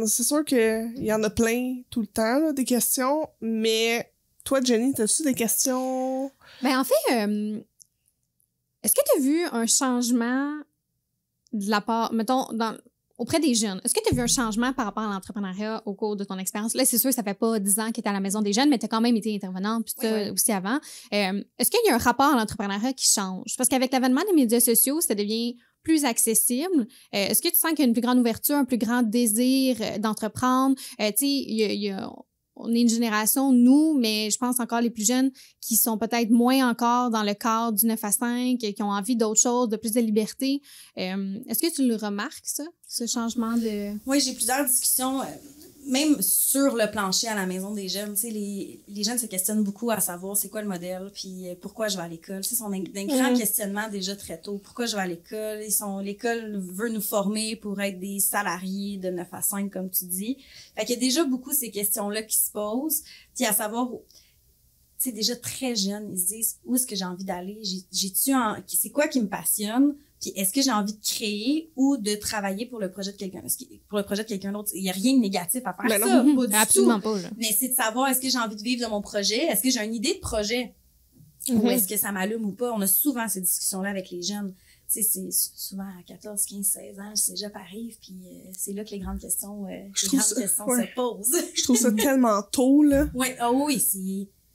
c'est sûr qu'il y en a plein tout le temps, là, des questions, mais toi, Jenny, t'as-tu des questions? Ben, en fait, est-ce que tu as vu un changement de la part, mettons, auprès des jeunes? Est-ce que tu as vu un changement par rapport à l'entrepreneuriat au cours de ton expérience? Là, c'est sûr, ça fait pas 10 ans que tu es à la Maison des jeunes, mais tu as quand même été intervenante, puis aussi avant. Est-ce qu'il y a un rapport à l'entrepreneuriat qui change? Parce qu'avec l'avènement des médias sociaux, ça devient plus accessible. Est-ce que tu sens qu'il y a une plus grande ouverture, un plus grand désir d'entreprendre? Tu sais, on est une génération, nous, mais je pense encore les plus jeunes qui sont peut-être moins encore dans le cadre du 9 à 5, qui ont envie d'autre chose, de plus de liberté. Est-ce que tu le remarques, ça, ce changement de... Oui, j'ai plusieurs discussions, même sur le plancher à la Maison des jeunes. Tu sais, les jeunes se questionnent beaucoup à savoir c'est quoi le modèle, puis pourquoi je vais à l'école. C'est son grand questionnement déjà très tôt. Pourquoi je vais à l'école? L'école veut nous former pour être des salariés de 9 à 5, comme tu dis. Fait qu'il y a déjà beaucoup ces questions-là qui se posent. Puis à savoir, tu sais, déjà très jeunes, ils se disent où est-ce que j'ai envie d'aller? C'est quoi qui me passionne? Puis est-ce que j'ai envie de créer ou de travailler pour le projet de quelqu'un? Pour le projet de quelqu'un d'autre, il n'y a rien de négatif à faire ça, pas du absolument tout. Pas, là. Mais c'est de savoir, est-ce que j'ai envie de vivre de mon projet? Est-ce que j'ai une idée de projet? Ou est-ce que ça m'allume ou pas? On a souvent ces discussions-là avec les jeunes. Tu sais, c'est souvent à 14, 15, 16 ans, le cégep arrive, puis c'est là que les grandes questions, se posent. Je trouve ça tellement tôt, là. Ouais, oui,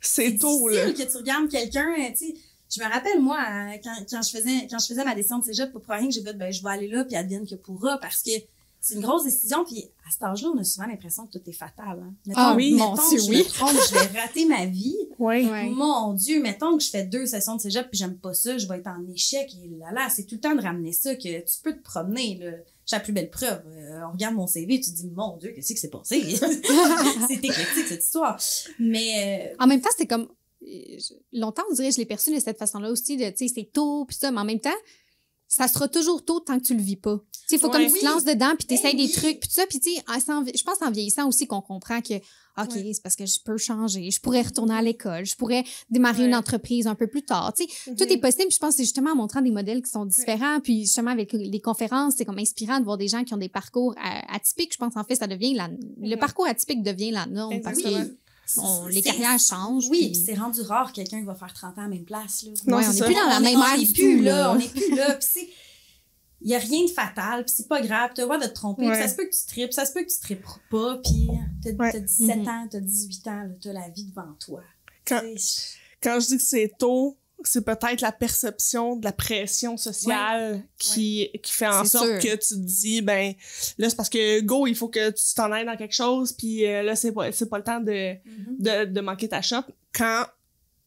c'est tôt, là. C'est difficile que tu regardes quelqu'un, tu sais. Je me rappelle, moi, quand je faisais ma décision de cégep, pour rien que j'ai fait, je vais aller là, puis advienne que pourra, parce que c'est une grosse décision, puis à cet âge-là, on a souvent l'impression que tout est fatal. Hein. Mettons, je me trompe, je vais rater ma vie. Oui. Mon Dieu, mettons que je fais 2 sessions de cégep, puis j'aime pas ça, je vais être en échec, et là, c'est tout le temps de ramener ça, que tu peux te promener, là. J'ai la plus belle preuve. On regarde mon CV, tu te dis, mon Dieu, qu'est-ce qui s'est passé? C'est éclectique, cette histoire. Mais... En même temps, c'était comme... Longtemps, on dirait, je l'ai perçu de cette façon-là aussi, tu sais, c'est tôt, puis ça, mais en même temps, ça sera toujours tôt tant que tu le vis pas. Tu sais, il faut comme tu te lances dedans, puis t'essayes des trucs, puis tout ça, puis tu sais, je pense en vieillissant aussi qu'on comprend que, OK, c'est parce que je peux changer, je pourrais retourner à l'école, je pourrais démarrer une entreprise un peu plus tard, tu sais, tout est possible, je pense que c'est justement en montrant des modèles qui sont différents, puis justement avec les conférences, c'est comme inspirant de voir des gens qui ont des parcours atypiques, je pense en fait, ça devient le parcours atypique devient la norme, parce que les carrières changent. Oui, puis c'est rendu rare quelqu'un qui va faire 30 ans à la même place. Là. Non, on n'est plus dans la même ère du tout. On n'est plus là. Puis il n'y a rien de fatal, puis c'est pas grave. Tu as le droit de te tromper, puis ça se peut que tu tripes, ça se peut que tu tripes pas, puis t'as 17 ans, t'as 18 ans, t'as la vie devant toi. Quand je dis que c'est tôt, c'est peut-être la perception de la pression sociale qui fait en sorte que tu te dis, ben, là, c'est parce que go, il faut que tu t'en ailles dans quelque chose, puis là, c'est pas le temps de manquer ta shot. Quand,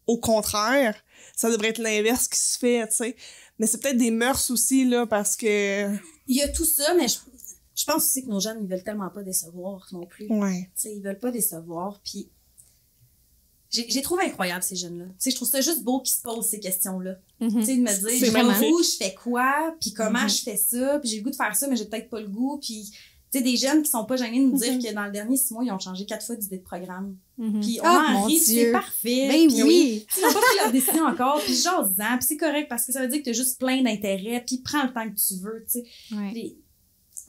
au contraire, ça devrait être l'inverse qui se fait, tu sais. Mais c'est peut-être des mœurs aussi, là, parce que... Il y a tout ça, mais je pense aussi que nos jeunes, ils veulent tellement pas décevoir non plus. Ouais. Tu sais, ils veulent pas décevoir, puis... J'ai trouvé incroyable ces jeunes-là. Tu sais, je trouve ça juste beau qu'ils se posent ces questions-là. Tu sais, de me dire, je fais quoi, puis comment je fais ça, puis j'ai le goût de faire ça, mais j'ai peut-être pas le goût, puis Tu sais, des jeunes qui sont pas gênés de nous dire que dans le dernier 6 mois, ils ont changé 4 fois d'idée de programme. Puis on en rit, c'est parfait. Ben puis oui! Ils n'ont pas pris leur décision encore, puis jasant, puis c'est correct parce que ça veut dire que t'as juste plein d'intérêts, puis prends le temps que tu veux, tu sais. Ouais.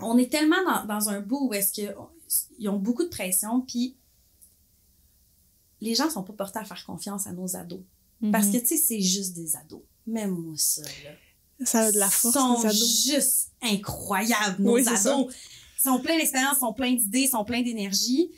On est tellement dans un bout où est-ce qu'ils ont beaucoup de pression, puis les gens sont pas portés à faire confiance à nos ados. Parce que, tu sais, c'est juste des ados. Même moi, ça, là. Ça a de la force, les ados. sont juste incroyables, nos ados. Ils sont pleins d'expérience, ils sont pleins d'idées, ils sont pleins d'énergie.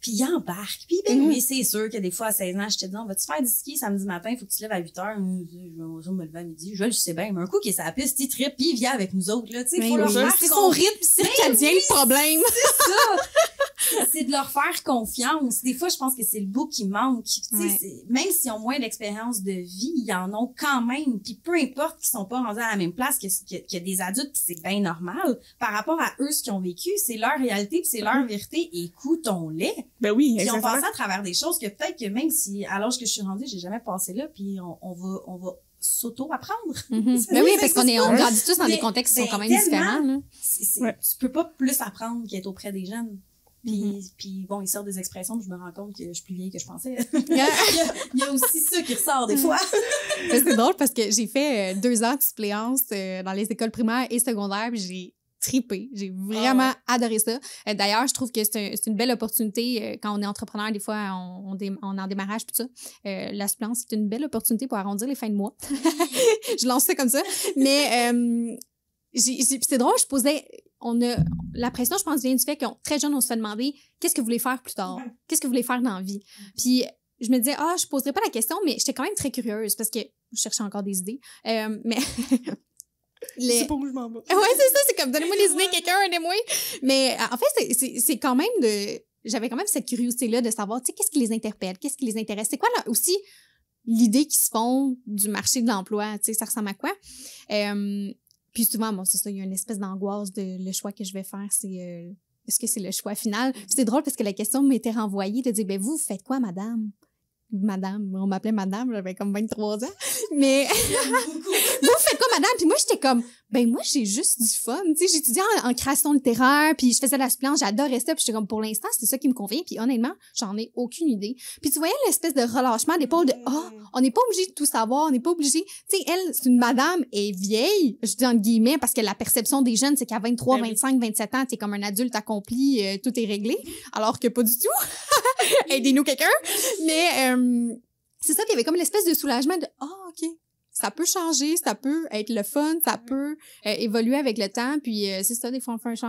Puis ils embarquent. Puis ben oui, c'est sûr que des fois, à 16 ans, je te dis, on va-tu faire du ski samedi matin? Il faut que tu te lèves à 8 heures. Je vais me lever à midi. Je le sais bien. Mais un coup qui est sur la piste, il trippe, puis il vient avec nous autres. Là, tu sais, faut leur faire c'est son rythme circadien, le problème. C'est ça! C'est de leur faire confiance. Des fois, je pense que c'est le bout qui manque. Tu sais, même s'ils ont moins d'expérience de vie, ils en ont quand même. Puis peu importe qu'ils sont pas rendus à la même place que des adultes, puis c'est bien normal. Par rapport à eux, ce qu'ils ont vécu, c'est leur réalité, puis c'est leur vérité. Écoutons-les. Ben oui, Puis exactement. on passe à travers des choses que peut-être que même si, à l'âge que je suis rendue, j'ai jamais passé là, puis on va s'auto-apprendre. Ben oui, parce qu'on grandit tous dans des contextes qui sont quand même différents. Là. Tu peux pas plus apprendre qu'être auprès des jeunes. Puis bon, ils sortent des expressions, puis je me rends compte que je suis plus vieille que je pensais. il y a aussi ça qui ressort des fois. C'est drôle parce que j'ai fait 2 ans de suppléance dans les écoles primaires et secondaires, puis j'ai trippé. J'ai vraiment adoré ça. D'ailleurs, je trouve que c'est une belle opportunité quand on est entrepreneur. Des fois, on est en démarrage, tout ça. La suppléance, c'est une belle opportunité pour arrondir les fins de mois. Je lance ça comme ça. Mais c'est drôle, je posais... la pression, je pense, vient du fait que très jeune, on se fait demander qu'est-ce que vous voulez faire plus tard? Qu'est-ce que vous voulez faire dans la vie? Puis je me disais, je poserai pas la question, mais j'étais quand même très curieuse parce que je cherchais encore des idées. Mais... C'est pas où je m'en vais. Ouais, c'est ça, c'est comme donnez-moi les idées, quelqu'un, aidez-moi. Mais en fait, c'est quand même j'avais quand même cette curiosité-là de savoir, tu sais, qu'est-ce qui les interpelle, qu'est-ce qui les intéresse. C'est quoi aussi l'idée qui se font du marché de l'emploi, tu sais, ça ressemble à quoi? Puis souvent, bon, c'est ça, il y a une espèce d'angoisse de le choix que je vais faire, c'est est-ce que c'est le choix final? Puis c'est drôle parce que la question m'était renvoyée de dire, ben vous faites quoi, madame? Madame, on m'appelait madame, j'avais comme 23 ans. Mais vous faites quoi, madame? Puis moi, j'étais comme, ben moi, j'ai juste du fun. Tu sais, j'étudiais en création littéraire, puis je faisais de la suppléance, j'adorais ça, puis j'étais comme, pour l'instant, c'est ça qui me convient. Puis honnêtement, j'en ai aucune idée. Puis tu voyais l'espèce de relâchement d'épaule de, on n'est pas obligé de tout savoir, on n'est pas obligé. Tu sais, elle, c'est une madame, elle est vieille, je dis entre guillemets, parce que la perception des jeunes, c'est qu'à 23, 25, 27 ans, t'es comme un adulte accompli, tout est réglé. Alors que pas du tout. Aidez-nous quelqu'un. Mais c'est ça qu'il y avait comme l'espèce de soulagement de OK, ça peut changer, ça peut être le fun, ça peut évoluer avec le temps. Puis c'est ça, des fois on fait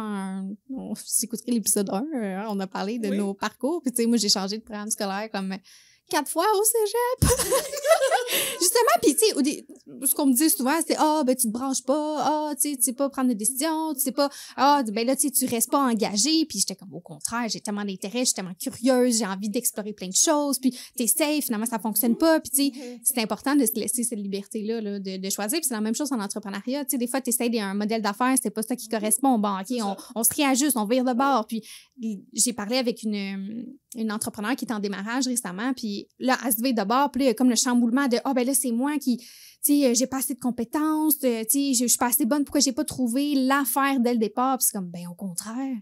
on s'écouterait l'épisode 1, on a parlé de nos parcours. Puis tu sais, moi j'ai changé de programme scolaire comme 4 fois au cégep. Justement, puis tu sais, ce qu'on me dit souvent, c'est ben tu te branches pas, tu sais pas prendre de décision, tu sais pas, ben là tu sais tu restes pas engagé. Puis j'étais comme au contraire, j'ai tellement d'intérêt, je suis tellement curieuse, j'ai envie d'explorer plein de choses. Puis t'essayes, finalement ça fonctionne pas. Puis tu sais, c'est important de se laisser cette liberté là de choisir. Puis c'est la même chose en entrepreneuriat. Tu sais, des fois t'essayes un modèle d'affaires, c'est pas ça qui correspond. Bon, ok, on se réajuste, on vire de bord. Puis j'ai parlé avec une entrepreneur qui est en démarrage récemment, puis là, elle se vire de bord, puis là, comme le chamboulement de ben là, c'est moi qui, tu sais, j'ai pas assez de compétences, tu sais, je suis pas assez bonne, pourquoi j'ai pas trouvé l'affaire dès le départ? Puis c'est comme, ben au contraire,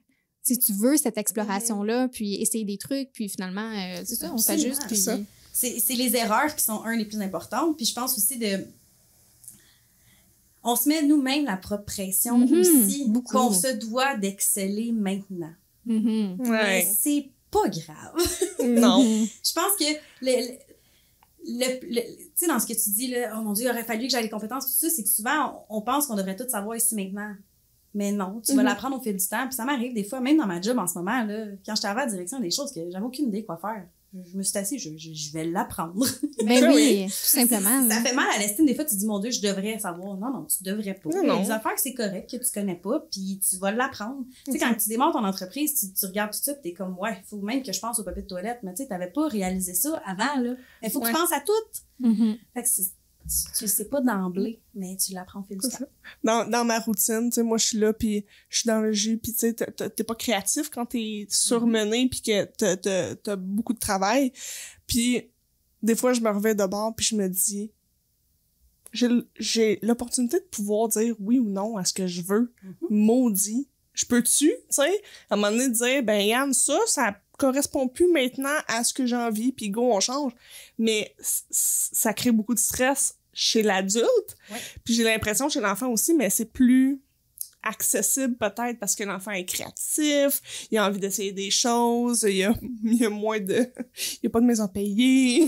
si tu veux cette exploration-là, puis essayer des trucs, puis finalement, c'est ça, on s'ajuste. Puis c'est les erreurs qui sont les plus importantes, puis je pense aussi on se met nous-mêmes la propre pression aussi, qu'on se doit d'exceller maintenant. Mais c'est pas grave. Non. Je pense que tu sais, dans ce que tu dis, là, oh mon Dieu, il aurait fallu que j'aie les compétences, tout ça, c'est que souvent, on pense qu'on devrait tout savoir ici maintenant. Mais non, tu vas l'apprendre au fil du temps. Puis ça m'arrive des fois, même dans ma job en ce moment, là, quand j'étais arrivée à la direction, des choses que j'avais aucune idée quoi faire. Je me suis assise, je vais l'apprendre. Ben oui, tout simplement. Ça fait mal à l'estime. Des fois, tu dis, mon Dieu, je devrais savoir. Non, tu devrais pas. Il y a des affaires que c'est correct, que tu connais pas, puis tu vas l'apprendre. Tu sais, quand tu démarres ton entreprise, tu regardes tout ça, puis t'es comme, il faut même que je pense au papier de toilette. Mais tu sais, t'avais pas réalisé ça avant, là. Mais il faut que tu penses à tout. Fait que tu le sais pas d'emblée, mais tu l'apprends au fil du temps. Dans ma routine, tu sais, moi, je suis là, puis je suis dans le jus, puis tu sais, t'es pas créatif quand t'es surmené, puis que t'as beaucoup de travail. Puis des fois, je me reviens de bord, puis je me dis, j'ai l'opportunité de pouvoir dire oui ou non à ce que je veux. Maudit. je peux-tu, tu sais, à un moment donné, dire, ben, Yann, ça correspond plus maintenant à ce que j'ai envie, puis go, on change. Mais ça crée beaucoup de stress chez l'adulte. Ouais. Puis j'ai l'impression chez l'enfant aussi, mais c'est plus accessible peut-être parce que l'enfant est créatif, il a envie d'essayer des choses, il y a moins de... il y a pas de maison payée.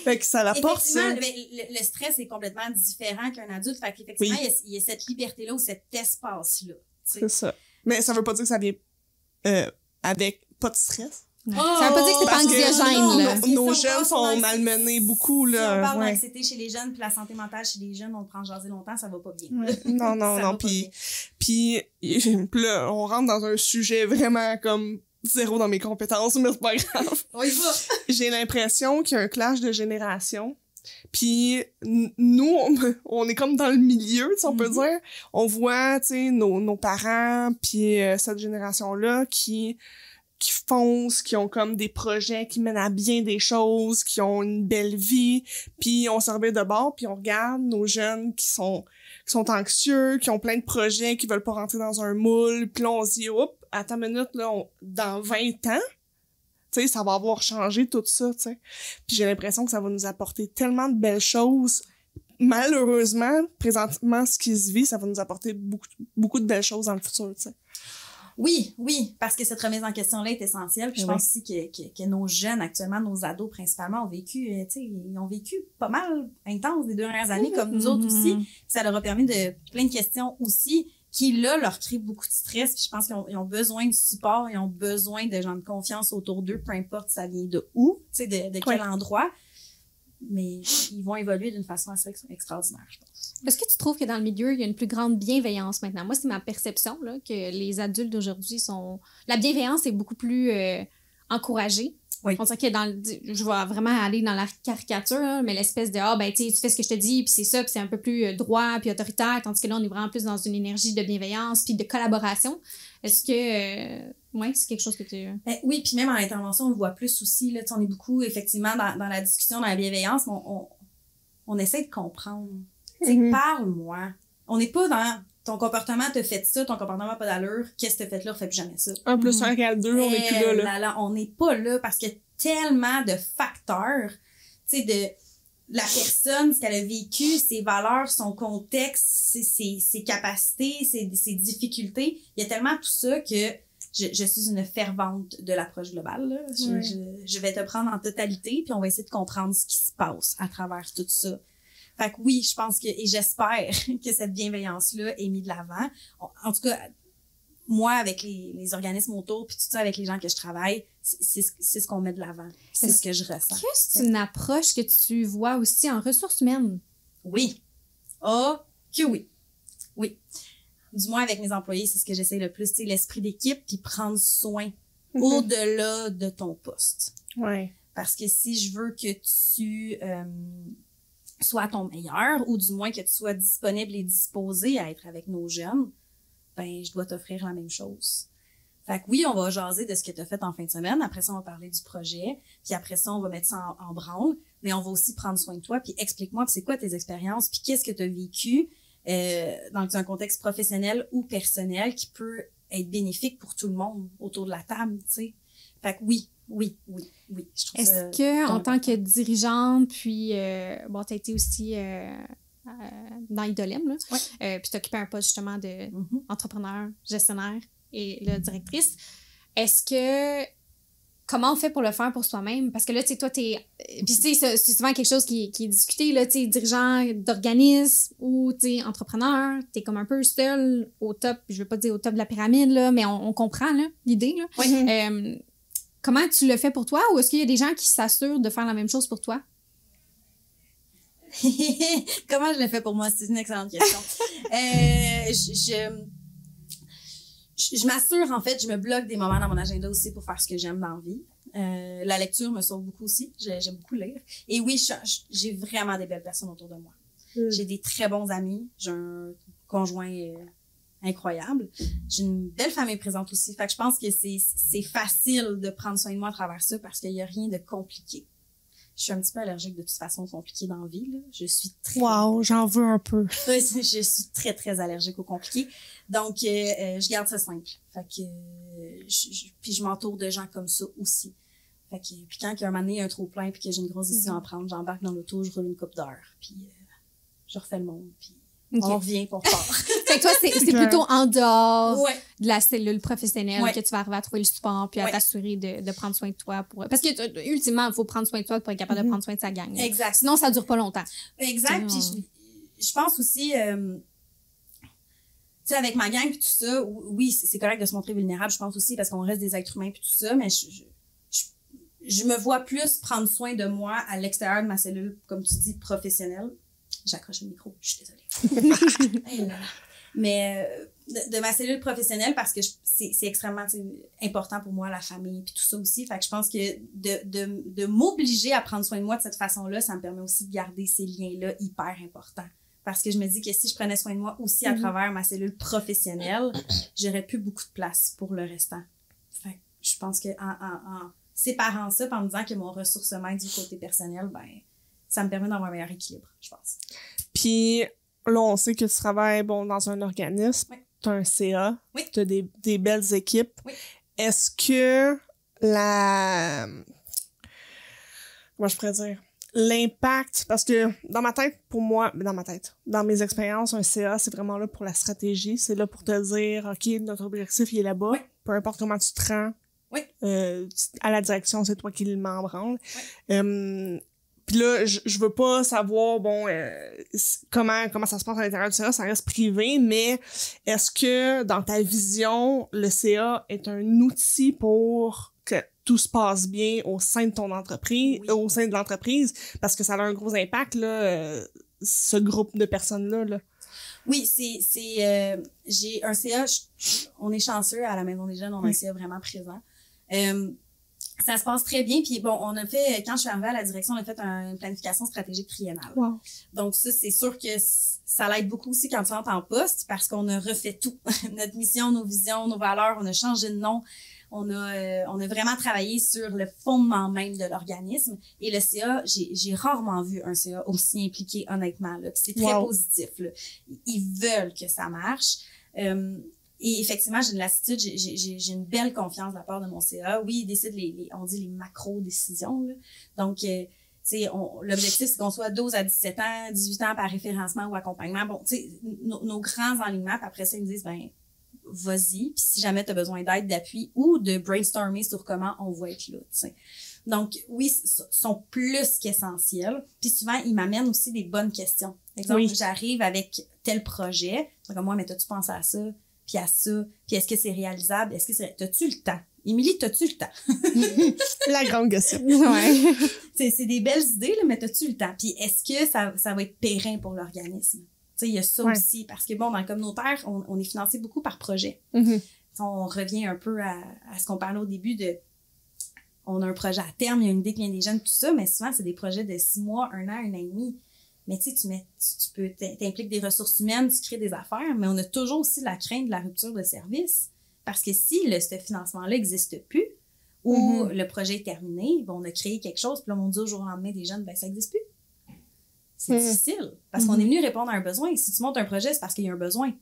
Fait que ça l'apporte, ça. Le stress est complètement différent qu'un adulte. Fait qu'effectivement, il y a cette liberté-là ou cet espace-là. C'est ça. Mais ça veut pas dire que ça vient avec pas de stress. Ça veut pas dire que c'est pas anxiogène, là. Nos jeunes sont malmenés beaucoup, là. Si on parle d'anxiété chez les jeunes, puis la santé mentale chez les jeunes, on prend jaser longtemps, ça va pas bien. Ouais. Non. Puis là, on rentre dans un sujet vraiment comme zéro dans mes compétences, mais c'est pas grave. On y va. J'ai l'impression qu'il y a un clash de génération. Puis nous, on est comme dans le milieu, tu sais, on peut dire. On voit, tu sais, nos parents, puis cette génération-là qui foncent, qui ont comme des projets qui mènent à bien des choses, qui ont une belle vie, puis on se remet de bord, puis on regarde nos jeunes qui sont anxieux, qui ont plein de projets, qui veulent pas rentrer dans un moule, puis là on se dit, oups, attends une minute, là, dans 20 ans, tu sais, ça va avoir changé tout ça, tu sais. Puis j'ai l'impression que ça va nous apporter tellement de belles choses. Malheureusement, présentement, ce qui se vit, ça va nous apporter beaucoup de belles choses dans le futur, tu sais. Oui, parce que cette remise en question-là est essentielle. Puis je pense aussi que nos jeunes, actuellement, nos ados principalement, ont vécu, ils ont vécu pas mal intense les 2 dernières années, comme nous autres aussi. Puis ça leur a permis de plein de questions aussi qui, là, leur créent beaucoup de stress. Puis je pense qu'ils ont besoin de support, ils ont besoin de gens de confiance autour d'eux, peu importe ça vient de où, tu sais, de quel endroit. Mais ils vont évoluer d'une façon assez extraordinaire, je pense. Est-ce que tu trouves que dans le milieu, il y a une plus grande bienveillance maintenant? Moi, c'est ma perception, là, que les adultes d'aujourd'hui sont... La bienveillance est beaucoup plus encouragée. Oui. On sent que je vais vraiment aller dans la caricature, là, mais l'espèce de tu fais ce que je te dis, puis c'est ça, puis c'est un peu plus droit, puis autoritaire, tandis que là, on est vraiment plus dans une énergie de bienveillance, puis de collaboration. Est-ce que... c'est quelque chose que tu... Oui, puis même en intervention, on le voit plus aussi, là, on est beaucoup, effectivement, dans la discussion, dans la bienveillance, mais on essaie de comprendre. Parle-moi. On n'est pas dans ton comportement t'a fait ça, ton comportement n'a pas d'allure, qu'est-ce que t'as fait là, refais plus jamais ça. 1 + 1 = 2, on n'est plus là. On n'est pas là parce qu'il y a tellement de facteurs, tu sais, de la personne, ce qu'elle a vécu, ses valeurs, son contexte, ses capacités, ses difficultés. Il y a tellement tout ça que je suis une fervente de l'approche globale, là. Je vais te prendre en totalité, puis on va essayer de comprendre ce qui se passe à travers tout ça. Fait que oui, je pense et j'espère que cette bienveillance-là est mise de l'avant. En tout cas, moi, avec les organismes autour, puis tout ça, avec les gens que je travaille, c'est ce qu'on met de l'avant. C'est ce que je ressens. Est-ce que c'est une approche que tu vois aussi en ressources humaines? Oui. Oui. Oui. Du moins, avec mes employés, c'est ce que j'essaie le plus, l'esprit d'équipe, puis prendre soin au-delà de ton poste. Ouais. Parce que si je veux que tu sois ton meilleur, ou du moins que tu sois disponible et disposé à être avec nos jeunes, ben je dois t'offrir la même chose. Fait que oui, on va jaser de ce que tu as fait en fin de semaine. Après ça, on va parler du projet. Puis après ça, on va mettre ça en branle. Mais on va aussi prendre soin de toi. Puis explique-moi, puis c'est quoi tes expériences, puis qu'est-ce que tu as vécu dans un contexte professionnel ou personnel qui peut être bénéfique pour tout le monde autour de la table, tu sais. Fait que oui. Je trouve Est-ce que en tant que dirigeante, puis bon, tu as été aussi dans Idolem, là, puis tu as occupé un poste justement de entrepreneur, gestionnaire et là, directrice. Est-ce que comment on fait pour le faire pour soi-même? Parce que là, tu sais, toi, puis tu sais, c'est souvent quelque chose qui est discuté, là, tu sais, dirigeant d'organisme ou, tu sais, entrepreneur, t'es comme un peu seul au top, je veux pas dire au top de la pyramide, là, mais on comprend, là, l'idée, là. Oui. Comment tu le fais pour toi ou est-ce qu'il y a des gens qui s'assurent de faire la même chose pour toi? Comment je le fais pour moi? C'est une excellente question. Je m'assure, en fait, je me bloque des moments dans mon agenda aussi pour faire ce que j'aime dans la vie. La lecture me sauve beaucoup aussi. J'aime beaucoup lire. Et oui, j'ai vraiment des belles personnes autour de moi. J'ai des très bons amis. J'ai un conjoint incroyable. J'ai une belle famille présente aussi. Fait que je pense que c'est facile de prendre soin de moi à travers ça parce qu'il y a rien de compliqué. Je suis un petit peu allergique de toute façon compliqué dans la vie, là. Je suis très... Wow, j'en veux un peu. Je suis très, très allergique au compliqué. Donc, je garde ça simple. Fait que, puis je m'entoure de gens comme ça aussi. Fait que, puis quand il y a un moment donné, il y a un trop plein puis que j'ai une grosse décision à prendre, j'embarque dans l'auto, je roule une coupe d'heure, puis je refais le monde, puis on revient pour part. Fait que toi, c'est plutôt en dehors Ouais. de la cellule professionnelle Ouais. que tu vas arriver à trouver le support puis à Ouais. t'assurer de prendre soin de toi. Parce que, ultimement, il faut prendre soin de toi pour être capable de prendre soin de sa gang. Là. Exact. Sinon, ça dure pas longtemps. Exact. Puis je pense aussi, tu sais, avec ma gang puis tout ça, oui, c'est correct de se montrer vulnérable, je pense aussi, parce qu'on reste des êtres humains puis tout ça, mais je me vois plus prendre soin de moi à l'extérieur de ma cellule, comme tu dis, professionnelle. J'accroche le micro, je suis désolée. Mais de ma cellule professionnelle, parce que c'est extrêmement important pour moi, la famille, puis tout ça aussi. Fait que je pense que de m'obliger à prendre soin de moi de cette façon-là, ça me permet aussi de garder ces liens-là hyper importants. Parce que je me dis que si je prenais soin de moi aussi à travers ma cellule professionnelle, j'aurais plus beaucoup de place pour le restant. Fait que je pense que en séparant ça, en me disant que mon ressourcement du côté personnel, ben ça me permet d'avoir un meilleur équilibre, je pense. Puis là, on sait que tu travailles dans un organisme, oui. tu as un CA, oui. tu as des belles équipes. Oui. Est-ce que comment je pourrais dire? L'impact, parce que dans ma tête, pour moi, dans mes expériences, un CA, c'est vraiment là pour la stratégie, c'est là pour te dire, OK, notre objectif, il est là-bas, oui. peu importe comment tu te rends, oui. À la direction, c'est toi qui le mets en branle. Oui. Puis là, je veux pas savoir, comment ça se passe à l'intérieur du CA, ça reste privé, mais est-ce que, dans ta vision, le CA est un outil pour que tout se passe bien au sein de ton entreprise, oui. Au sein de l'entreprise, parce que ça a un gros impact, là, ce groupe de personnes-là, là. Oui, j'ai un CA, on est chanceux à la Maison des Jeunes, on a un CA vraiment présent. Ça se passe très bien. Puis bon, quand je suis arrivée à la direction, on a fait une planification stratégique triennale. Wow. Donc ça, c'est sûr que ça l'aide beaucoup aussi quand tu rentres en poste parce qu'on a refait tout. Notre mission, nos visions, nos valeurs, on a changé de nom. On a vraiment travaillé sur le fondement même de l'organisme. Et le CA, j'ai rarement vu un CA aussi impliqué, honnêtement. Là. C'est très positif. Là. Ils veulent que ça marche. Et effectivement, j'ai de l'attitude, j'ai une belle confiance de la part de mon CA. Oui, ils décident on dit les macro-décisions. Là. Donc, l'objectif, c'est qu'on soit 12 à 17 ans, 18 ans par référencement ou accompagnement. Bon, tu sais, nos grands enlignements, puis après ça, ils me disent, vas-y, puis si jamais tu as besoin d'aide, d'appui ou de brainstormer sur comment on va être là, tu sais. Donc, oui, sont plus qu'essentiels. Puis souvent, ils m'amènent aussi des bonnes questions. Par exemple, j'arrive avec tel projet, comme moi, mais t'as-tu pensé à ça? Puis à ça, puis est-ce que c'est réalisable? T'as-tu le temps? Émilie, t'as-tu le temps? La grande question. Ouais. C'est des belles idées, là, mais t'as-tu le temps? Puis est-ce que ça va être périn pour l'organisme? Tu sais, il y a ça aussi, parce que dans le communautaire, on est financé beaucoup par projet. Mm-hmm. On revient un peu à ce qu'on parlait au début on a un projet à terme, il y a une idée qui vient des jeunes, tout ça, mais souvent, c'est des projets de 6 mois, 1 an, 1 an et demi. Mais tu sais, tu t'impliques des ressources humaines, tu crées des affaires, mais on a toujours aussi la crainte de la rupture de service. Parce que si ce financement-là n'existe plus, ou le projet est terminé, on a créé quelque chose, puis là, on dit au jour au lendemain des jeunes, ça n'existe plus. C'est difficile, parce qu'on est venu répondre à un besoin. Si tu montes un projet, c'est parce qu'il y a un besoin.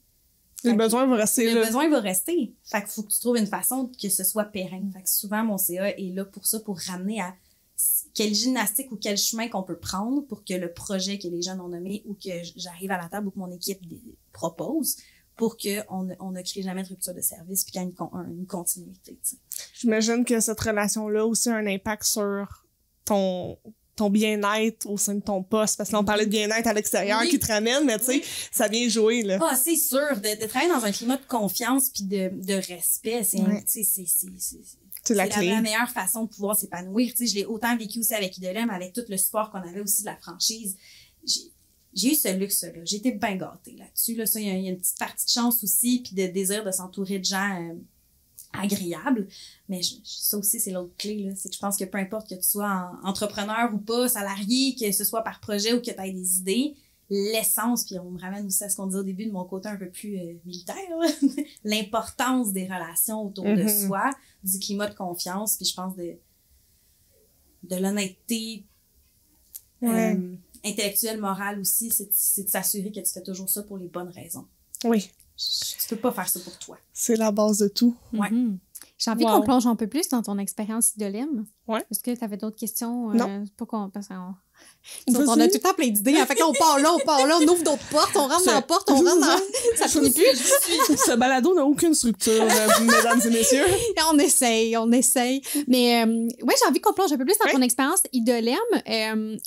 Le besoin va rester là. Le besoin va rester. Fait qu'il faut que tu trouves une façon que ce soit pérenne. Fait que souvent, mon CA est là pour ça, pour ramener à quelle gymnastique ou quel chemin qu'on peut prendre pour que le projet que les jeunes ont nommé ou que j'arrive à la table ou que mon équipe propose pour qu'on ne crée jamais de rupture de service puis qu'il y ait une continuité. T'sais. J'imagine que cette relation-là aussi a un impact sur ton bien-être au sein de ton poste. Parce que là, on parlait de bien-être à l'extérieur qui te ramène, mais tu sais, ça vient jouer, là. Ah, c'est sûr. De travailler dans un climat de confiance puis de respect, c'est la meilleure façon de pouvoir s'épanouir. Tu sais, je l'ai autant vécu aussi avec Idolem, avec tout le support qu'on avait aussi de la franchise. J'ai eu ce luxe-là. J'ai été bien gâtée là-dessus. Là, ça, il y a une petite partie de chance aussi, puis de désir de s'entourer de gens agréables. Mais ça aussi, c'est l'autre clé. Là. C'est que je pense que peu importe que tu sois entrepreneur ou pas, salarié, que ce soit par projet ou que tu aies des idées, l'essence, puis on me ramène aussi à ce qu'on disait au début de mon côté un peu plus militaire, là, l'importance des relations autour de soi, du climat de confiance, puis je pense de l'honnêteté intellectuelle, morale aussi, c'est de s'assurer que tu fais toujours ça pour les bonnes raisons. Oui. Tu peux pas faire ça pour toi. C'est la base de tout. Ouais. J'ai envie qu'on plonge un peu plus dans ton expérience idolème. Ouais. Est-ce que tu avais d'autres questions? Non. Parce qu'on on a tout le temps plein d'idées. En fait, on part là, on ouvre d'autres portes, on rentre dans la porte, on rentre dans... Ça finit plus. Ce balado n'a aucune structure, mesdames et messieurs. On essaye. Mais ouais, j'ai envie qu'on plonge un peu plus dans ton expérience idolème.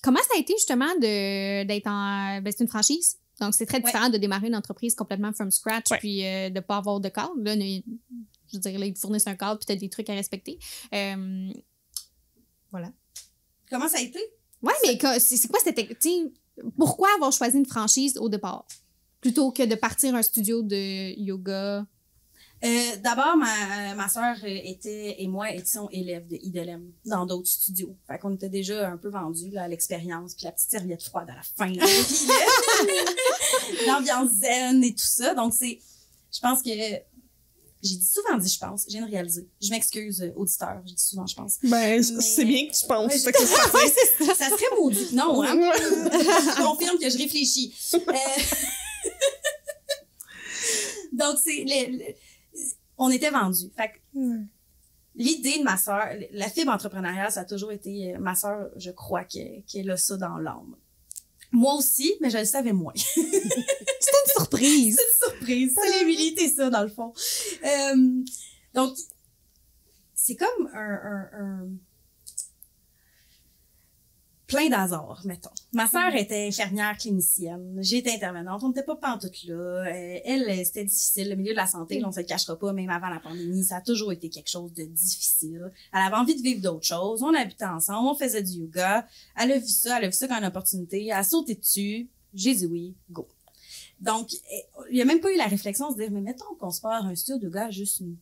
Comment ça a été justement d'être en... c'est une franchise. Donc, c'est très différent de démarrer une entreprise complètement from scratch puis de ne pas avoir de cadre. Là, je veux dire, là, ils te fournissent un cadre puis tu as des trucs à respecter. Voilà. Comment ça a été? Ouais, mais c'est quoi pourquoi avoir choisi une franchise au départ plutôt que de partir un studio de yoga? D'abord, ma soeur et moi étions élèves de Idolème dans d'autres studios. Fait qu'on était déjà un peu vendus là, à l'expérience, puis la petite serviette froide à la fin. L'ambiance zen et tout ça. Donc, je pense que... J'ai je pense. Je viens de réaliser. Je m'excuse, auditeur. J'ai dit souvent, je pense. Ben, c'est bien que tu penses. Ouais, ça serait maudit. Non, hein? Je confirme que je réfléchis. Donc, on était vendus. Fait que l'idée de ma sœur, la fibre entrepreneuriale, ça a toujours été... ma sœur, je crois qu'elle a ça dans l'âme. Moi aussi, mais je le savais moins. C'était une surprise. C'est une surprise. C'est l'humilité, ça, dans le fond. Donc, c'est comme un plein d'hasard, mettons. Ma sœur était infirmière clinicienne. J'étais intervenante. On n'était pas pantoute là. Elle, c'était difficile. Le milieu de la santé, là, on se le cachera pas, même avant la pandémie, ça a toujours été quelque chose de difficile. Elle avait envie de vivre d'autres choses. On habitait ensemble. On faisait du yoga. Elle a vu ça comme une opportunité. Elle a sauté dessus. J'ai dit oui, go. Donc, il n'y a même pas eu la réflexion de se dire, mais mettons qu'on se part un studio de yoga juste nous.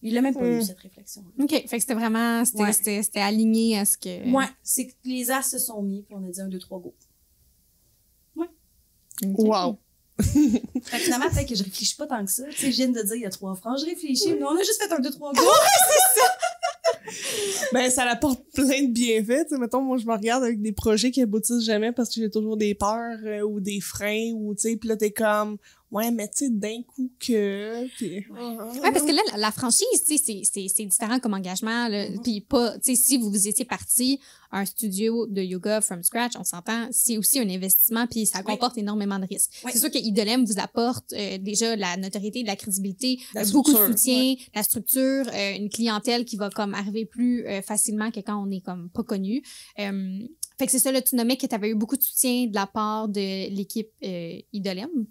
Il n'a même pas eu cette réflexion. OK. Fait que c'était vraiment... C'était aligné à ce que... Ouais. C'est que les as se sont mis, puis on a dit 1, 2, 3, go. Ouais. Okay. Wow. Fait que finalement, peut-être que je réfléchis pas tant que ça. Tu sais, je viens de dire il y a 3 phrases, je réfléchis, mais on a juste fait 1, 2, 3, go. C'est ça! Ben, ça apporte plein de bienfaits. T'sais, mettons, moi, je me regarde avec des projets qui aboutissent jamais parce que j'ai toujours des peurs ou des freins ou, tu sais, pis là, t'es comme, ouais, mais tu sais, d'un coup que... Pis... Ouais, parce que là, la franchise, tu sais, c'est différent comme engagement, là. Puis pas, tu sais, si vous étiez parti un studio de yoga from scratch, on s'entend, c'est aussi un investissement puis ça comporte énormément de risques. C'est sûr que Idolème vous apporte déjà la notoriété, de la crédibilité, beaucoup de soutien, la structure, une clientèle qui va comme arriver plus facilement que quand on est comme pas connu. Fait que c'est ça, là, tu nommais que tu avais eu beaucoup de soutien de la part de l'équipe Idolème.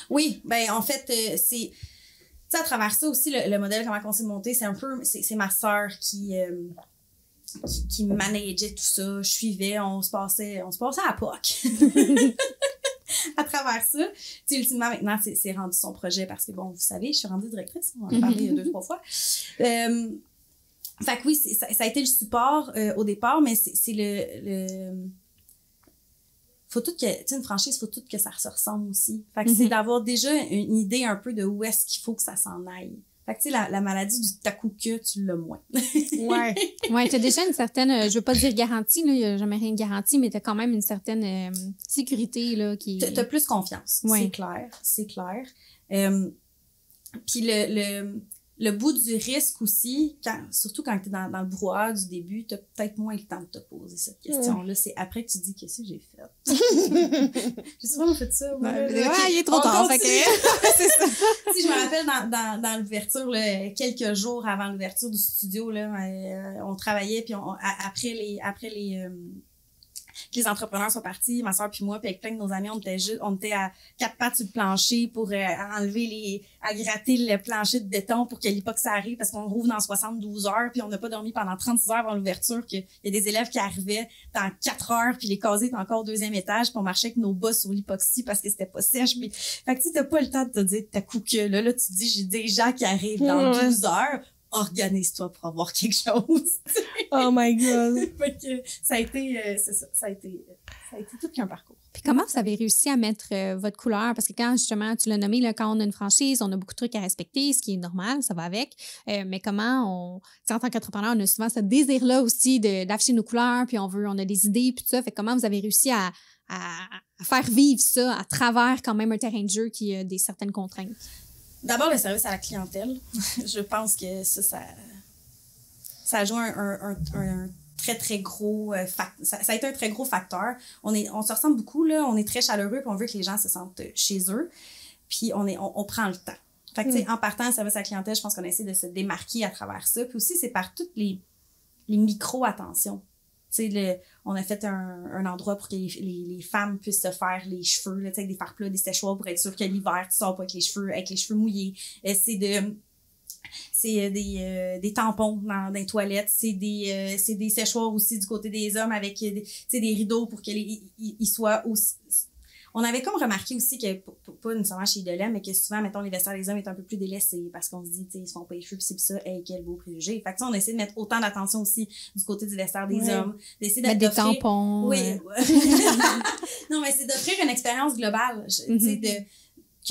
Oui, ben en fait, c'est... Tu sais, à travers ça aussi, le modèle, comment on s'est monté, c'est un peu... C'est ma sœur qui manageait tout ça. Je suivais, on se passait à POC. À travers ça. Tu sais, ultimement, maintenant, c'est rendu son projet parce que, bon, vous savez, je suis rendue directrice. On en a parlé 2-3 fois. Fait que oui, ça a été le support au départ, mais c'est le faut tout que, tu sais, une franchise, faut tout que ça se ressemble aussi. Fait que c'est d'avoir déjà une idée un peu de où est-ce qu'il faut que ça s'en aille. Fait que, tu sais, la maladie du takuka, tu l'as moins. Ouais. Ouais, t'as déjà une certaine, je veux pas dire garantie, là, il y a jamais rien de garanti, mais t'as quand même une certaine sécurité, là, qui... T'as plus confiance. Ouais. C'est clair. Puis le bout du risque aussi, surtout quand t'es dans le brouhaha du début, t'as peut-être moins le temps de te poser cette question-là. C'est après que tu dis, qu'est-ce que j'ai fait? J'ai souvent fait ça. Ouais, il est trop tard. Fait que... c'est ça. Si je me rappelle dans l'ouverture, là, quelques jours avant l'ouverture du studio, là, on travaillait, puis après les entrepreneurs sont partis, ma soeur puis moi, puis avec plein de nos amis, on était à 4 pattes sur le plancher pour à gratter le plancher de béton pour que l'hypox arrive parce qu'on rouvre dans 72 heures, puis on n'a pas dormi pendant 36 heures avant l'ouverture, qu'il y a des élèves qui arrivaient dans 4 heures, puis les casiers étaient encore au 2e étage, puis on marchait avec nos bas sur l'hypoxie parce que c'était pas sèche. Puis, fait que tu t'as pas le temps de te dire ta couque là tu te dis, j'ai des gens qui arrivent dans 12 heures. organise-toi pour avoir quelque chose. Oh my God. Fait que ça a été, c'est ça, ça a été tout qu'un parcours. Puis comment vous avez réussi à mettre votre couleur? Parce que quand, justement, tu l'as nommé, là, quand on a une franchise, on a beaucoup de trucs à respecter, ce qui est normal, ça va avec. Mais comment en tant qu'entrepreneur, on a souvent ce désir-là aussi d'afficher nos couleurs, puis on a des idées, puis tout ça. Fait comment vous avez réussi à faire vivre ça à travers quand même un terrain de jeu qui a certaines contraintes? D'abord, le service à la clientèle. Je pense que ça joue un très, très gros ça a été un très gros facteur. On se ressemble beaucoup, là. On est très chaleureux, puis on veut que les gens se sentent chez eux. Puis on prend le temps. Fait que, tu sais, en partant au service à la clientèle, je pense qu'on a essayé de se démarquer à travers ça. Puis aussi, c'est par toutes les micro-attentions. Tu sais, on a fait un endroit pour que les femmes puissent se faire les cheveux, là, tu sais, avec des fards plats, des séchoirs pour être sûr que l'hiver, tu sors pas avec les cheveux mouillés. C'est des tampons dans les toilettes. C'est des séchoirs aussi du côté des hommes avec des rideaux pour qu'ils soient aussi... On avait comme remarqué aussi que, pas nécessairement chez Idolem, mais que souvent, mettons, les vestiaires des hommes est un peu plus délaissés parce qu'on se dit, tu sais, ils se font pas les cheveux pis c'est pis ça, hey, quel beau préjugé. Fait que, on essaie de mettre autant d'attention aussi du côté du vestiaire des hommes. D'essayer mettre des tampons. Oui. Non, mais c'est d'offrir une expérience globale. Tu sais, que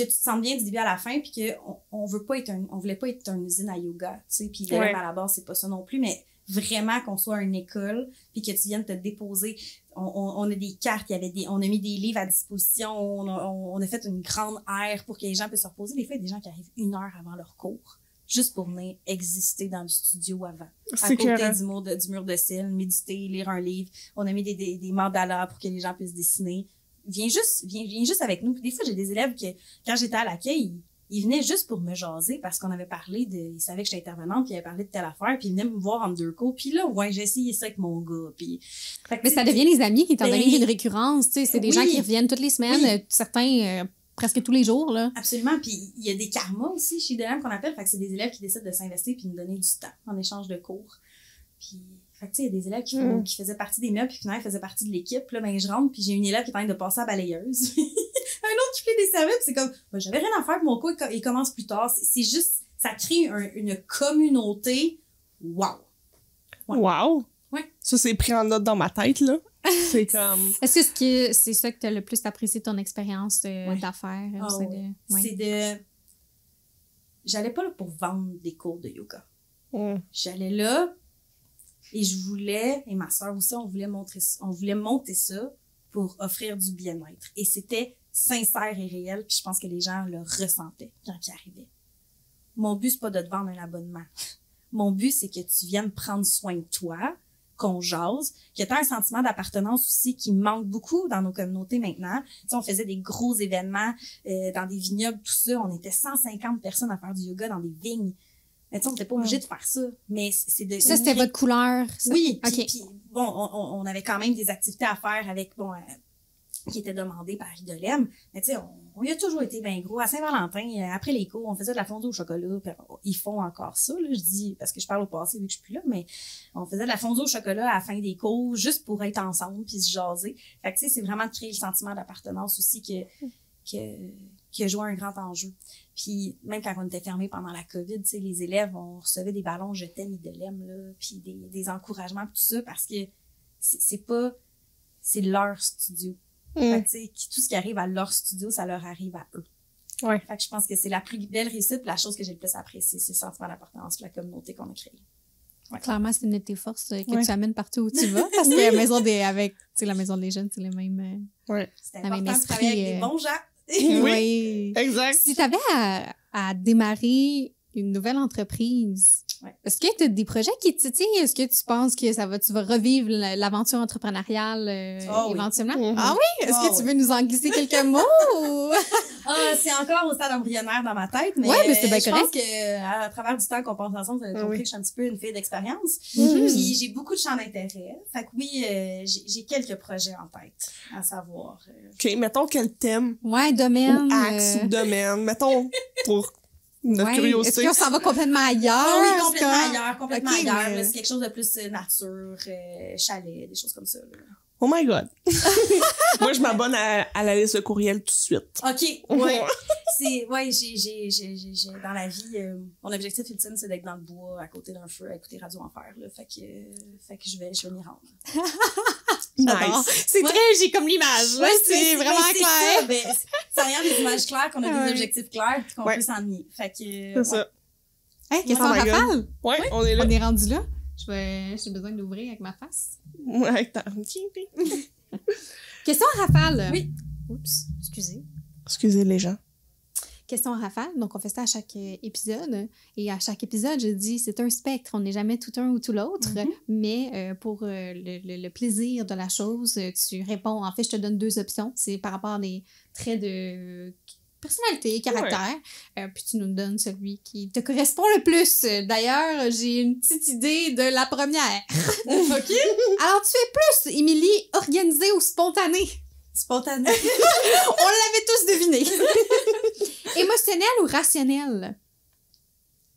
tu te sens bien du début à la fin puis on voulait pas être une usine à yoga, tu sais, puis Idolem à la base, c'est pas ça non plus, mais vraiment qu'on soit une école puis que tu viennes te déposer. On a des cartes, on a mis des livres à disposition, on a fait une grande aire pour que les gens puissent se reposer. Des fois, il y a des gens qui arrivent 1 heure avant leur cours, juste pour venir exister dans le studio avant. À côté du mur de cils, méditer, lire un livre. On a mis des mandalas pour que les gens puissent dessiner. Viens juste avec nous. Puis des fois, j'ai des élèves que, quand j'étais à l'accueil, ils venaient juste pour me jaser parce qu'on avait parlé ils savaient que j'étais intervenante, puis ils avaient parlé de telle affaire, puis ils venaient me voir en 2 cours. Puis là, j'ai essayé ça avec mon gars. Puis, mais ça devient les amis, étant donné qu'il y a une récurrence, tu sais, c'est des gens qui reviennent toutes les semaines, certains presque tous les jours, là. Absolument. Puis il y a des karmas aussi chez Idolem qu'on appelle. Fait que c'est des élèves qui décident de s'investir puis de nous donner du temps en échange de cours. Puis, fait que tu sais, il y a des élèves qui faisaient partie des meubles, puis finalement, ils faisaient partie de l'équipe. Puis là, ben, je rentre, puis j'ai une élève qui est en train de passer à la balayeuse. Un autre qui fait des services, c'est comme, ben, j'avais rien à faire, mon cours, il commence plus tard. C'est juste, ça crée une communauté. Wow! Ouais. Wow! Ouais. Ça, c'est pris en note dans ma tête, là. C'est comme... Est-ce que c'est ça que tu as le plus apprécié de ton expérience d'affaires? J'allais pas là pour vendre des cours de yoga. J'allais là et et ma soeur aussi, on voulait monter ça pour offrir du bien-être. Et c'était sincère et réel, puis je pense que les gens le ressentaient quand ils arrivaient. Mon but, c'est pas de te vendre un abonnement. Mon but, c'est que tu viennes prendre soin de toi, qu'on jase, que tu as un sentiment d'appartenance aussi qui manque beaucoup dans nos communautés maintenant. Tu sais, on faisait des gros événements dans des vignobles, tout ça. On était 150 personnes à faire du yoga dans des vignes. Mais tu sais, on n'était pas obligé de faire ça. Mais c'est de... Ça, c'était votre couleur? Ça? Oui. Okay. Puis bon, on avait quand même des activités à faire avec, qui étaient demandées par Idolem. Mais tu sais, on y a toujours été bien gros. À Saint-Valentin, après les cours, on faisait de la fondue au chocolat. Puis ils font encore ça, là, je dis, parce que je parle au passé vu que je suis plus là, mais on faisait de la fondue au chocolat à la fin des cours, juste pour être ensemble puis se jaser. Fait que tu sais, c'est vraiment de créer le sentiment d'appartenance aussi qui a joué un grand enjeu. Puis même quand on était fermé pendant la COVID, tu sais, les élèves, on recevait des ballons je t'aime Idolem, là, puis des encouragements puis tout ça, parce que c'est leur studio. Fait que, tu sais, tout ce qui arrive à leur studio, ça leur arrive à eux. Ouais. Fait que je pense que c'est la plus belle réussite, la chose que j'ai le plus appréciée, c'est le sentiment d'appartenance de la communauté qu'on a créée. Ouais. Clairement, c'est une de tes forces que tu amènes partout où tu vas, parce que la maison des jeunes, c'est le même. C'est important de travailler avec des bons gens. Oui, exact. Si tu avais à démarrer une nouvelle entreprise, est-ce que tu as des projets qui te titillent? Est-ce que tu penses que tu vas revivre l'aventure entrepreneuriale éventuellement? Oui. Ah oui? Est-ce que tu veux nous en glisser quelques mots? C'est encore au stade embryonnaire dans ma tête, mais, c'est bien je pense que à travers du temps qu'on passe ensemble, vous avez compris que je suis un petit peu une fille d'expérience. Puis j'ai beaucoup de champs d'intérêt. Fait que oui, j'ai quelques projets en tête, à savoir. OK, mettons quel thème. Ouais, domaine. Ou axe ou domaine. Mettons pour Notre curiosité. Est-ce qu'on s'en va complètement ailleurs? Oui, complètement Ok, ailleurs. mais- Là, c'est quelque chose de plus nature, chalet, des choses comme ça. Là. Oh my God. Moi, je m'abonne à la liste de courriel tout de suite. OK, ouais. J'ai dans la vie, mon objectif ultime, c'est d'être dans le bois, à côté d'un feu, à écouter Radio Enfer, là. Fait que je vais m'y rendre. J'adore. Nice. C'est très, j'ai comme l'image. Là, c'est vraiment clair. Ça, ben, c'est rien des images claires, qu'on a Ouais. des objectifs clairs, puis qu'on Ouais. peut s'ennuyer. Fait que, C'est ça. Hey, question Oh my rafale. Ouais, on est là. On est rendu là. J'ai besoin d'ouvrir avec ma face. Ouais, Question rafale. Oui. Oups, excusez. Excusez les gens. Question rafale. Donc, on fait ça à chaque épisode. Et à chaque épisode, je dis, c'est un spectre. On n'est jamais tout un ou tout l'autre. Mhm. Mais pour le plaisir de la chose, tu réponds. En fait, je te donne 2 options. C'est par rapport à des traits de personnalité, caractère. Puis tu nous donnes celui qui te correspond le plus. D'ailleurs, j'ai une petite idée de la première. OK? Alors, tu es plus, Émilie, organisée ou spontanée? Spontané. On l'avait tous deviné. Émotionnel ou rationnel?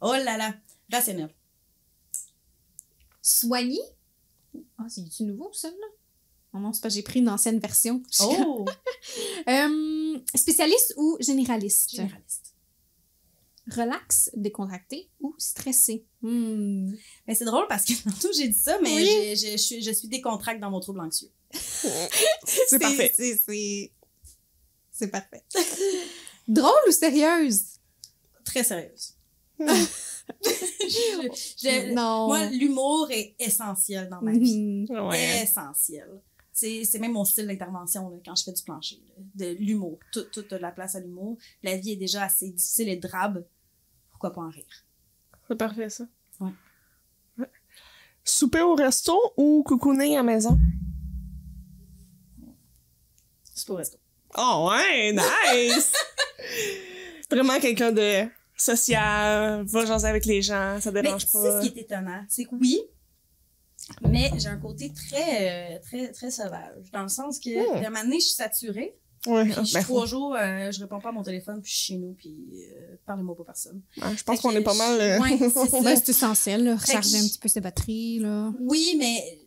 Oh là là. Rationnel. Soigné? Ah, c'est-tu nouveau, celle-là? Non, non, c'est pas, j'ai pris une ancienne version. Oh! Spécialiste ou généraliste? Généraliste. Relax, décontracté ou stressé? Mais c'est drôle parce que tantôt j'ai dit ça, mais Oui. je suis décontracte dans mon trouble anxieux. C'est parfait. C'est parfait. Drôle ou sérieuse? Très sérieuse. Non. Moi, l'humour est essentiel dans ma vie. Ouais. Essentiel. C'est même mon style d'intervention là, quand je fais du plancher. Là, de l'humour. Tout a de la place à l'humour. La vie est déjà assez difficile et drabe. Pourquoi pas en rire? C'est parfait, ça. Ouais. Souper au resto ou cocooning à la maison? C'est pas au resto. Oh ouais, nice! Vraiment quelqu'un de social, va jaser avec les gens, ça Mais dérange c'est pas. ce qui est étonnant. C'est que oui, mais j'ai un côté très, très, très sauvage. Dans le sens que, à un moment donné, je suis saturée. Ouais, Puis je suis ben, 3 jours, je réponds pas à mon téléphone, puis je suis chez nous, puis parlez-moi pas personne. ouais, je pense Fait qu'on que est pas mal... Ouais, c'est ça. Ben, c'est essentiel, là, Fait que recharger un petit peu ses batteries, là. Oui, mais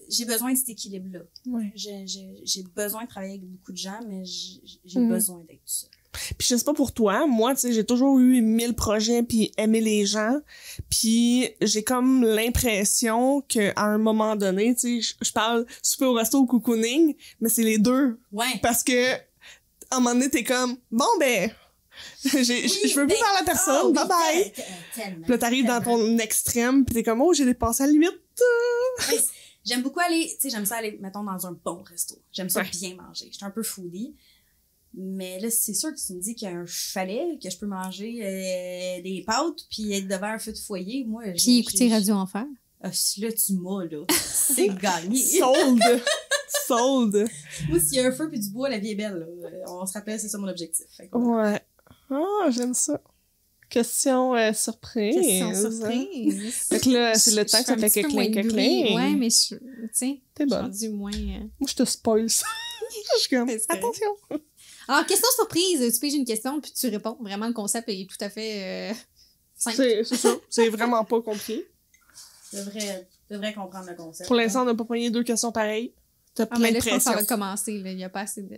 j'ai besoin de cet équilibre-là. Ouais. J'ai besoin de travailler avec beaucoup de gens, mais j'ai Mhm. besoin d'être seule. Puis je sais pas pour toi, moi, tu sais, j'ai toujours eu 1000 projets puis aimé les gens. Puis j'ai comme l'impression qu'à un moment donné, tu sais, je parle souper au resto ou cocooning, mais c'est les deux. Ouais. Parce que, à un moment donné, t'es comme, bon, ben, je veux plus parler à personne, bye bye. Puis là, t'arrives dans ton extrême, pis t'es comme, oh, j'ai dépassé la limite. J'aime beaucoup aller, tu sais, j'aime ça aller, mettons, dans un bon resto. J'aime ça Ouais. bien manger. Je suis un peu foodie. Mais là, c'est sûr que tu me dis qu'il y a un chalet, que je peux manger des pâtes, puis être devant un feu de foyer. Moi, Puis écouter Radio Enfer. Ah, là, tu m'as, là. C'est gagné. Sold. Sold. Moi, s'il y a un feu puis du bois, la vie est belle, là. On se rappelle, c'est ça mon objectif. Fait que, Ouais. Ah, j'aime ça. Question surprise. Question surprise. Fait que là, c'est le temps que ça fait que clink, que clink. Ouais, mais tu sais, T'es je suis bonne. rendue moins... Moi, je te spoil ça. Je suis comme, C'est correct. attention. Alors, question surprise. Tu piges une question, puis tu réponds. Vraiment, le concept est tout à fait simple. C'est ça. C'est vraiment pas compliqué. tu devrais comprendre le concept. Pour l'instant, on n'a pas pogné 2 questions pareilles. T'as Ah, mais plein là, de je pense que ça pression. va commencer. Là. Il n'y a pas assez de...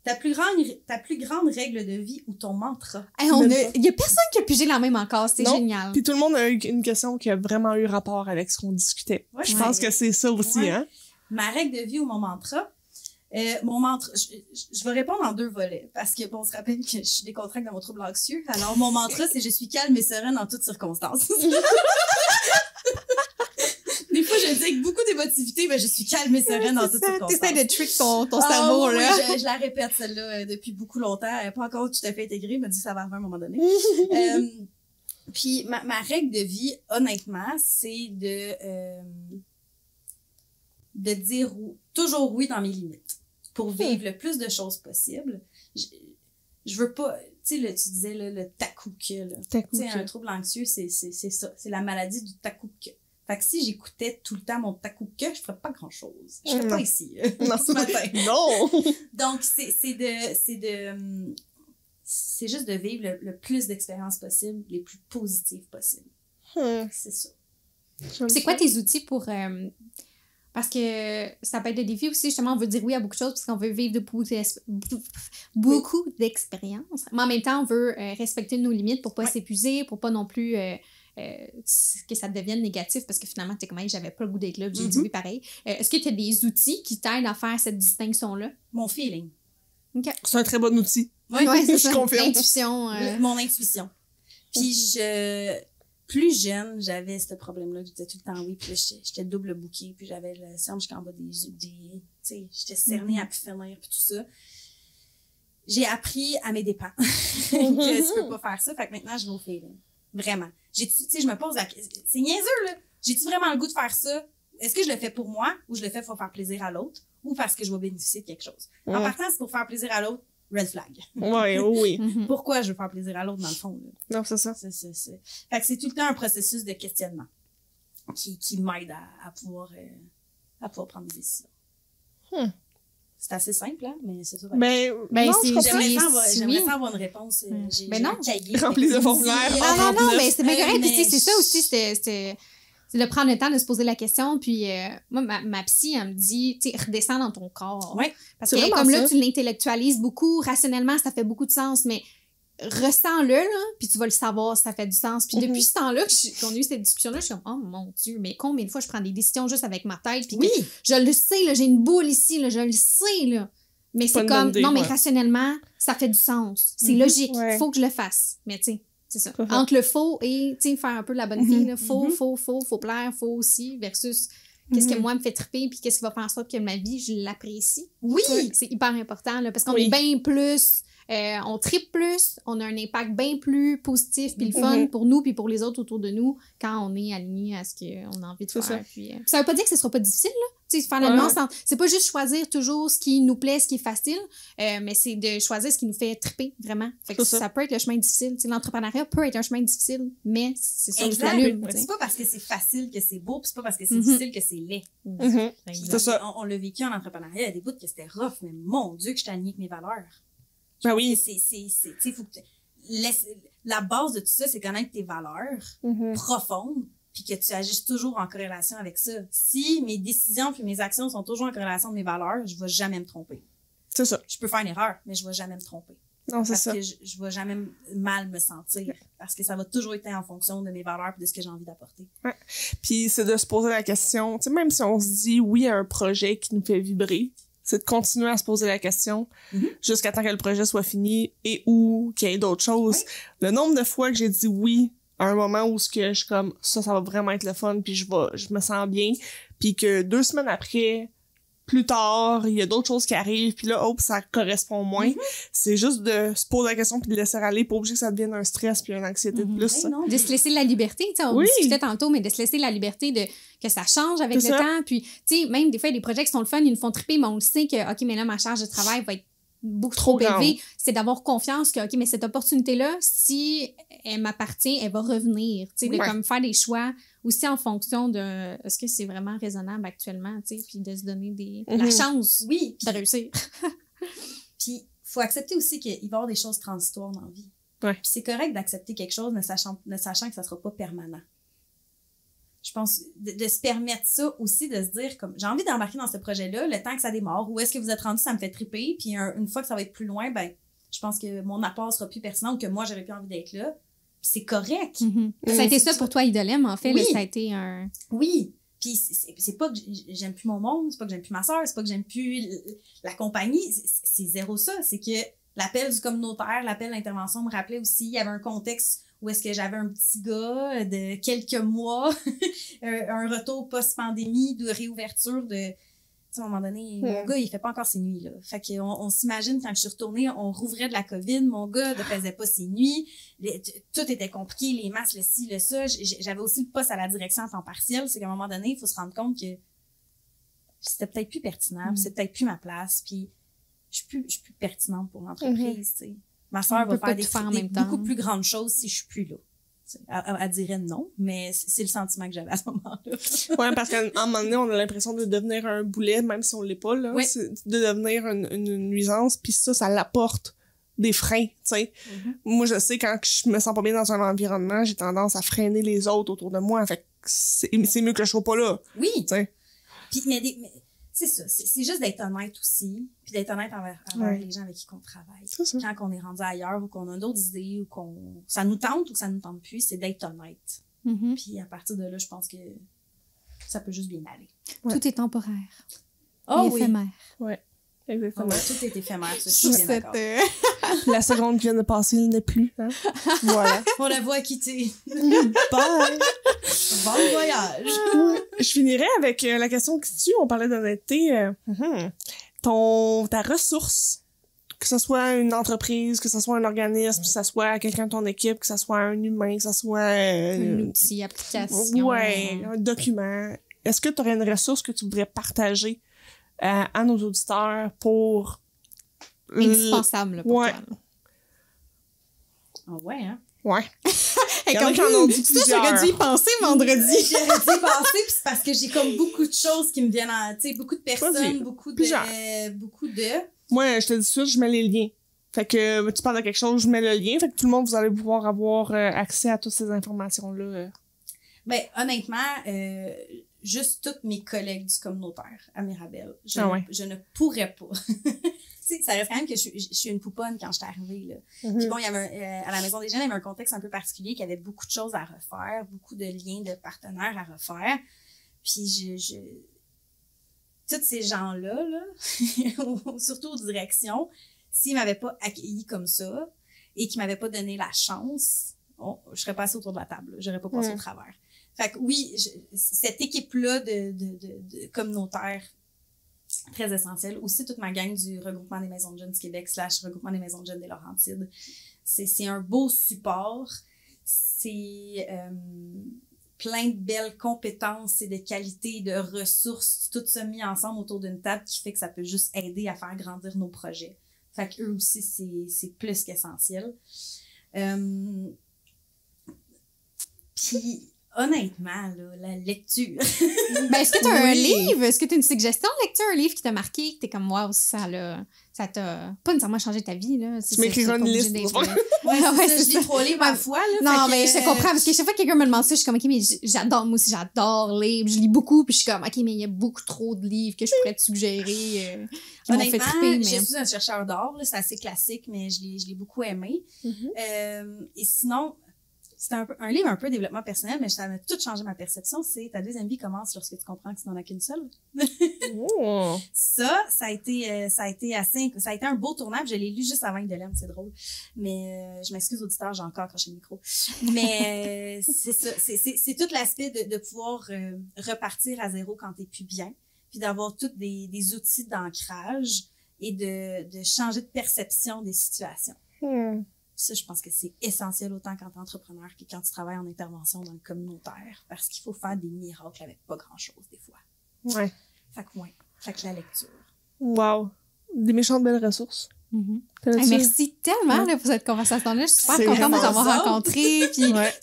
Ta plus grande règle de vie ou ton mantra? Hey, il n'y a personne qui a pigé la même encore. C'est Non. génial. Puis tout le monde a eu une question qui a vraiment eu rapport avec ce qu'on discutait. Ouais, Je pense que c'est ça aussi, Ouais. hein? Ma règle de vie ou mon mantra? Mon mantra, je vais répondre en 2 volets parce que, bon, on se rappelle que je suis décontractée dans mon trouble anxieux. Alors, mon mantra, c'est je suis calme et sereine en toutes circonstances. Des fois, je le dis avec beaucoup d'émotivité, mais je suis calme et sereine en toutes circonstances. T'essaies de trick ton Ah, cerveau, oui, là. oui, je la répète, celle-là, depuis beaucoup longtemps. Elle n'est pas encore tout à fait intégrée, mais me dit que ça va arriver à un moment donné. Puis, ma règle de vie, honnêtement, c'est de dire toujours oui dans mes limites pour vivre le plus de choses possible. Je veux pas... Tu sais, tu disais le takuke, là. Tu sais, un trouble anxieux, c'est ça. C'est la maladie du takuke. Fait que si j'écoutais tout le temps mon takuke, je ferais pas grand-chose. Je serais pas ici Non. ce matin. Non! Donc, c'est juste de vivre le plus d'expériences possibles, les plus positives possibles. C'est ça. C'est quoi tes outils pour... parce que ça peut être des défis aussi, justement, on veut dire oui à beaucoup de choses parce qu'on veut vivre beaucoup d'expériences. Mais en même temps, on veut respecter nos limites pour pas s'épuiser, pour pas non plus que ça devienne négatif parce que finalement, t'es comme, hey, j'avais pas le goût d'être là, j'ai dit oui pareil. Est-ce que tu as des outils qui t'aident à faire cette distinction-là? Mon feeling. Okay. C'est un très bon outil. Oui, ouais, c'est ça. Je confirme. L'intuition. Mon intuition. Puis plus jeune, j'avais ce problème-là. Je disais tout le temps oui, puis là, j'étais double bookée, puis j'avais le cercle jusqu'en bas tu sais, j'étais cernée à plus finir, puis tout ça. J'ai appris à mes dépens que je peux pas faire ça, fait que maintenant, je vais au feeling. Vraiment. Tu sais, je me pose la question. C'est niaiseux, là. J'ai-tu vraiment le goût de faire ça? Est-ce que je le fais pour moi ou je le fais pour faire plaisir à l'autre ou parce que je vais bénéficier de quelque chose? En partant, c'est pour faire plaisir à l'autre. Red flag. Oui. Pourquoi je veux faire plaisir à l'autre, dans le fond? Là? Non, c'est ça. Fait que c'est tout le temps un processus de questionnement qui m'aide à pouvoir prendre des décisions. C'est assez simple, hein? Mais c'est ça. Ben non, j'aimerais ça avoir une réponse. Mais non. Remplis de formulaire. Non, mais c'est bien correct. Puis c'est ça aussi, c'est de prendre le temps de se poser la question. Puis moi, ma psy, elle me dit, tu sais, redescends dans ton corps. Oui. Parce que comme là, tu l'intellectualises beaucoup, rationnellement, ça fait beaucoup de sens, mais ressens-le, là, puis tu vas le savoir si ça fait du sens. Puis depuis ce temps-là qu'on a eu cette discussion-là, je suis comme, oh mon Dieu, mais combien de fois je prends des décisions juste avec ma tête, puis je le sais, là, j'ai une boule ici, là, je le sais, là. Mais c'est comme, idée, non, mais rationnellement, ça fait du sens. C'est logique, il faut que je le fasse. Mais tu sais, c'est ça. Entre le faux et, tu sais, faire un peu de la bonne fille, là, faut plaire, faut aussi, versus qu'est-ce que moi me fait triper, puis qu'est-ce qui va faire en sorte que ma vie, je l'apprécie. Oui! C'est hyper important, là, parce qu'on est bien plus... on tripe plus, on a un impact bien plus positif puis le fun pour nous puis pour les autres autour de nous quand on est aligné à ce qu'on a envie de faire. Puis, ça veut pas dire que ce sera pas difficile, là. Tu sais, faire la nuance, c'est pas juste choisir toujours ce qui nous plaît, ce qui est facile, mais c'est de choisir ce qui nous fait triper, vraiment. Fait que ça peut être le chemin difficile. Tu sais, l'entrepreneuriat peut être un chemin difficile, mais c'est ça. C'est pas parce que c'est facile que c'est beau, puis c'est pas parce que c'est difficile que c'est laid. C'est ça. On l'a vécu en entrepreneuriat, il y a des bouts que c'était rough, mais mon Dieu que je t'ai aligné avec mes valeurs. Ben oui. Faut que la base de tout ça, c'est connaître tes valeurs profondes, puis que tu agisses toujours en corrélation avec ça. Si mes décisions puis mes actions sont toujours en corrélation avec mes valeurs, je vais jamais me tromper. C'est ça. Je peux faire une erreur, mais je vais jamais me tromper. Non, c'est ça. Parce que je vais jamais mal me sentir. Parce que ça va toujours être en fonction de mes valeurs et de ce que j'ai envie d'apporter. Ouais. Puis c'est de se poser la question, tu sais, même si on se dit oui à un projet qui nous fait vibrer, c'est de continuer à se poser la question jusqu'à temps que le projet soit fini et ou qu'il y ait d'autres choses. Oui. Le nombre de fois que j'ai dit oui à un moment où je suis comme ça va vraiment être le fun puis je me sens bien, puis que 2 semaines après, plus tard, il y a d'autres choses qui arrivent puis là ça correspond moins. C'est juste de se poser la question puis de laisser aller, pas obligé que ça devienne un stress puis une anxiété de plus. De se laisser la liberté, tu sais, on discutait tantôt, mais de se laisser la liberté de que ça change avec le temps, puis tu sais, même des fois il y a des projets qui sont le fun, ils nous font triper, mais on le sait que ok, mais là ma charge de travail va être beaucoup trop élevée. C'est d'avoir confiance que ok, mais cette opportunité là, si elle m'appartient, elle va revenir, tu sais, de comme faire des choix aussi en fonction de est-ce que c'est vraiment raisonnable actuellement, tu sais, puis de se donner la chance de réussir. Puis faut accepter aussi qu'il va y avoir des choses transitoires dans la vie. Puis c'est correct d'accepter quelque chose ne sachant que ça sera pas permanent. Je pense de se permettre ça aussi, de se dire comme j'ai envie d'embarquer dans ce projet-là, le temps que ça démarre, où est-ce que vous êtes rendu, ça me fait triper, puis une fois que ça va être plus loin, ben je pense que mon apport sera plus pertinent ou que moi j'aurais plus envie d'être là. Puis c'est correct. Ça a été ça pour toi, Idolem, en fait, là, ça a été un... Oui, puis c'est pas que j'aime plus mon monde, c'est pas que j'aime plus ma sœur, c'est pas que j'aime plus la compagnie, c'est zéro ça, c'est que l'appel du communautaire, l'appel d'intervention me rappelait aussi, il y avait un contexte où est-ce que j'avais un petit gars de quelques mois, un retour post-pandémie, de réouverture de... Tu sais, à un moment donné, mon gars, il fait pas encore ses nuits, là. Fait qu'on s'imagine, quand je suis retournée, on rouvrait de la COVID, mon gars ne faisait pas ses nuits, tout était compliqué, les masques, le ci, le ça. J'avais aussi le poste à la direction en temps partiel, c'est qu'à un moment donné, il faut se rendre compte que c'était peut-être plus pertinent, c'est peut-être plus ma place, puis je suis plus pertinente pour l'entreprise, tu sais. Ma sœur va faire beaucoup plus grandes choses si je suis plus là. Elle dirait non, mais c'est le sentiment que j'avais à ce moment-là. Ouais, parce qu'à un moment donné, on a l'impression de devenir un boulet, même si on l'est pas, là. C'est de devenir une nuisance, puis ça l'apporte des freins, tu sais. Moi, je sais, quand je me sens pas bien dans un environnement, j'ai tendance à freiner les autres autour de moi. Fait que c'est mieux que je sois pas là. Oui. Tu sais. Puis, mais c'est ça. C'est juste d'être honnête aussi. Puis d'être honnête envers les gens avec qui on travaille. C'est ça. Quand on est rendu ailleurs ou qu'on a d'autres idées ou ça nous tente ou que ça nous tente plus, c'est d'être honnête. Puis à partir de là, je pense que ça peut juste bien aller. Ouais. Tout est temporaire. Oh et éphémère. Ouais. Exactement. Tout est éphémère, ça, je Sur suis bien d'accord. La seconde qui vient de passer, il n'est plus. Hein? Voilà. On la voit quitter. Bye! Bon voyage! Je finirai avec la question qui tue. On parlait d'honnêteté. Ta ressource, que ce soit une entreprise, que ce soit un organisme, que ce soit quelqu'un de ton équipe, que ce soit un humain, que ce soit... un outil, application. Ouais, un document. Est-ce que tu aurais une ressource que tu voudrais partager à nos auditeurs pour... Indispensable là, pour ouais. toi. Là. Ah ouais, hein? Ouais. Il y en a qui en ont dit ça, plusieurs. j'aurais dû y penser vendredi. J'aurais dû y penser, puis c'est parce que j'ai comme beaucoup de choses qui me viennent en... Tu sais, beaucoup de personnes, Vas-y. beaucoup Plusieurs. de... Moi, je te dis tout de suite, je mets les liens. Fait que tu parles de quelque chose, je mets le lien. Fait que tout le monde, vous allez pouvoir avoir accès à toutes ces informations-là. Ben, honnêtement, juste toutes mes collègues du communautaire à Mirabel, je ne pourrais pas. Tu sais, ça reste quand même que je suis une pouponne quand je suis arrivée, là. Puis bon, il y avait à la Maison des Jeunes, il y avait un contexte un peu particulier, qu'il y avait beaucoup de choses à refaire, beaucoup de liens de partenaires à refaire. Puis tous ces gens-là, là, surtout aux directions, s'ils m'avaient pas accueilli comme ça et qu'ils m'avaient pas donné la chance, je serais passée autour de la table, là. J'aurais pas passé au travers. Fait que oui, cette équipe-là de communautaires, très essentielle. Aussi, toute ma gang du regroupement des maisons de jeunes du Québec / regroupement des maisons de jeunes des Laurentides. C'est un beau support. C'est plein de belles compétences et de qualités, de ressources, tout ça mis ensemble autour d'une table qui fait que ça peut juste aider à faire grandir nos projets. Fait qu'eux aussi, c'est plus qu'essentiel. Puis, honnêtement, là, la lecture. Ben, est-ce que tu as un livre? Est-ce que tu as une suggestion de lecture, un livre qui t'a marqué, que t'es comme, wow, ça t'a pas nécessairement changé ta vie, là. Tu m'écriras une liste. Je lis 3 livres à la fois, là. Non, mais je te comprends, parce que chaque fois que quelqu'un me demande ça, je suis comme, OK, mais moi aussi, j'adore lire, je lis beaucoup, puis je suis comme, OK, mais il y a beaucoup trop de livres que je pourrais te suggérer, qui m'ont fait triper, mais... je suis un chercheur d'or, là, c'est assez classique, mais je l'ai beaucoup aimé. Et sinon, c'est un livre un peu développement personnel, mais ça m'a tout changé ma perception. C'est Ta deuxième vie commence lorsque tu comprends que tu n'en as qu'une seule. Oh. Ça a été un beau tournage. Je l'ai lu juste avant de l'âme, c'est drôle. Mais je m'excuse auditeurs, j'ai encore accroché le micro. Mais c'est ça, c'est tout l'aspect de pouvoir repartir à zéro quand t'es plus bien, puis d'avoir tous des outils d'ancrage et de changer de perception des situations. Ça, je pense que c'est essentiel autant quand t'es entrepreneur que quand tu travailles en intervention dans le communautaire, parce qu'il faut faire des miracles avec pas grand-chose, des fois. Ouais. Fait que la lecture. Wow. Des méchantes belles ressources. Merci tellement là, pour cette conversation-là. Je suis super contente de t'avoir rencontré.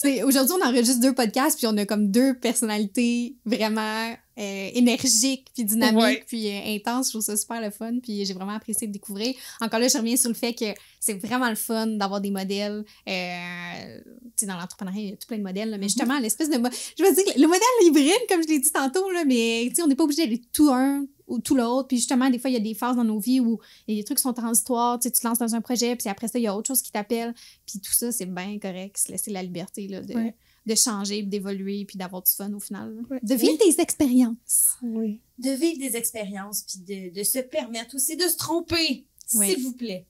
Puis, aujourd'hui, on enregistre 2 podcasts, puis on a comme 2 personnalités vraiment énergiques, puis dynamiques, puis intenses. Je trouve ça super le fun, puis j'ai vraiment apprécié de découvrir. Encore là, je reviens sur le fait que c'est vraiment le fun d'avoir des modèles. Tu sais, dans l'entrepreneuriat, il y a tout plein de modèles, là, mais justement, l'espèce de... Je veux dire, le modèle hybride, comme je l'ai dit tantôt, là, mais tu sais, on n'est pas obligé d'aller tout un ou tout l'autre. Puis justement, des fois, il y a des phases dans nos vies où il y a des trucs qui sont transitoires. Tu sais, tu te lances dans un projet, puis après ça, il y a autre chose qui t'appelle. Puis tout ça, c'est bien correct. Se laisser la liberté là, de changer, d'évoluer, puis d'avoir du fun au final. De vivre des expériences. Oui. De vivre des expériences, puis de se permettre aussi de se tromper, s'il vous plaît.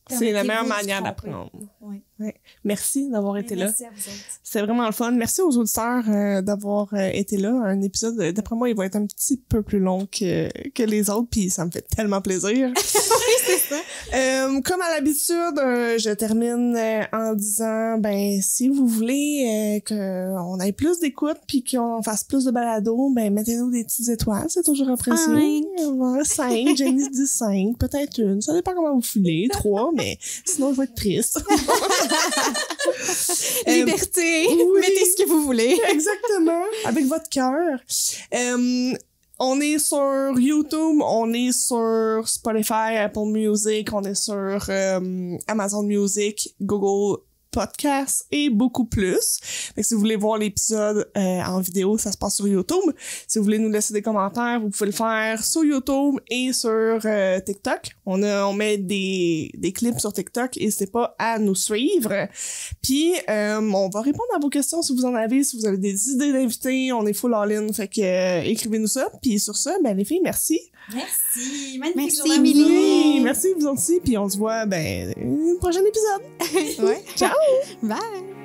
C'est la meilleure manière d'apprendre. Oui. Ouais. Merci d'avoir été là. Merci à vous autres. C'était vraiment le fun. Merci aux auditeurs d'avoir été là. Un épisode, d'après moi, il va être un petit peu plus long que les autres, puis ça me fait tellement plaisir. Oui, c'est ça. Comme à l'habitude, je termine en disant, ben, si vous voulez qu'on ait plus d'écoute puis qu'on fasse plus de balado, ben, mettez-nous des petites étoiles. C'est toujours apprécié. 5. Jenny dit 5. Peut-être 1. Ça dépend comment vous filez. 3, mais sinon, je vais être triste. Liberté. Oui. Mettez ce que vous voulez. Exactement. Avec votre cœur. On est sur YouTube, on est sur Spotify, Apple Music, on est sur Amazon Music, Google Podcast et beaucoup plus. Fait que si vous voulez voir l'épisode en vidéo, ça se passe sur YouTube. Si vous voulez nous laisser des commentaires, vous pouvez le faire sur YouTube et sur TikTok. On met des clips sur TikTok, n'hésitez pas à nous suivre. Puis on va répondre à vos questions si vous en avez, si vous avez des idées d'invités, on est full all-in, fait que écrivez-nous ça. Puis sur ça, ben les filles, merci. Merci. Magnifique Merci, journée à Émilie. vous. Oui, merci vous aussi, puis on se voit ben un prochain épisode. Ouais. Ciao! Bye!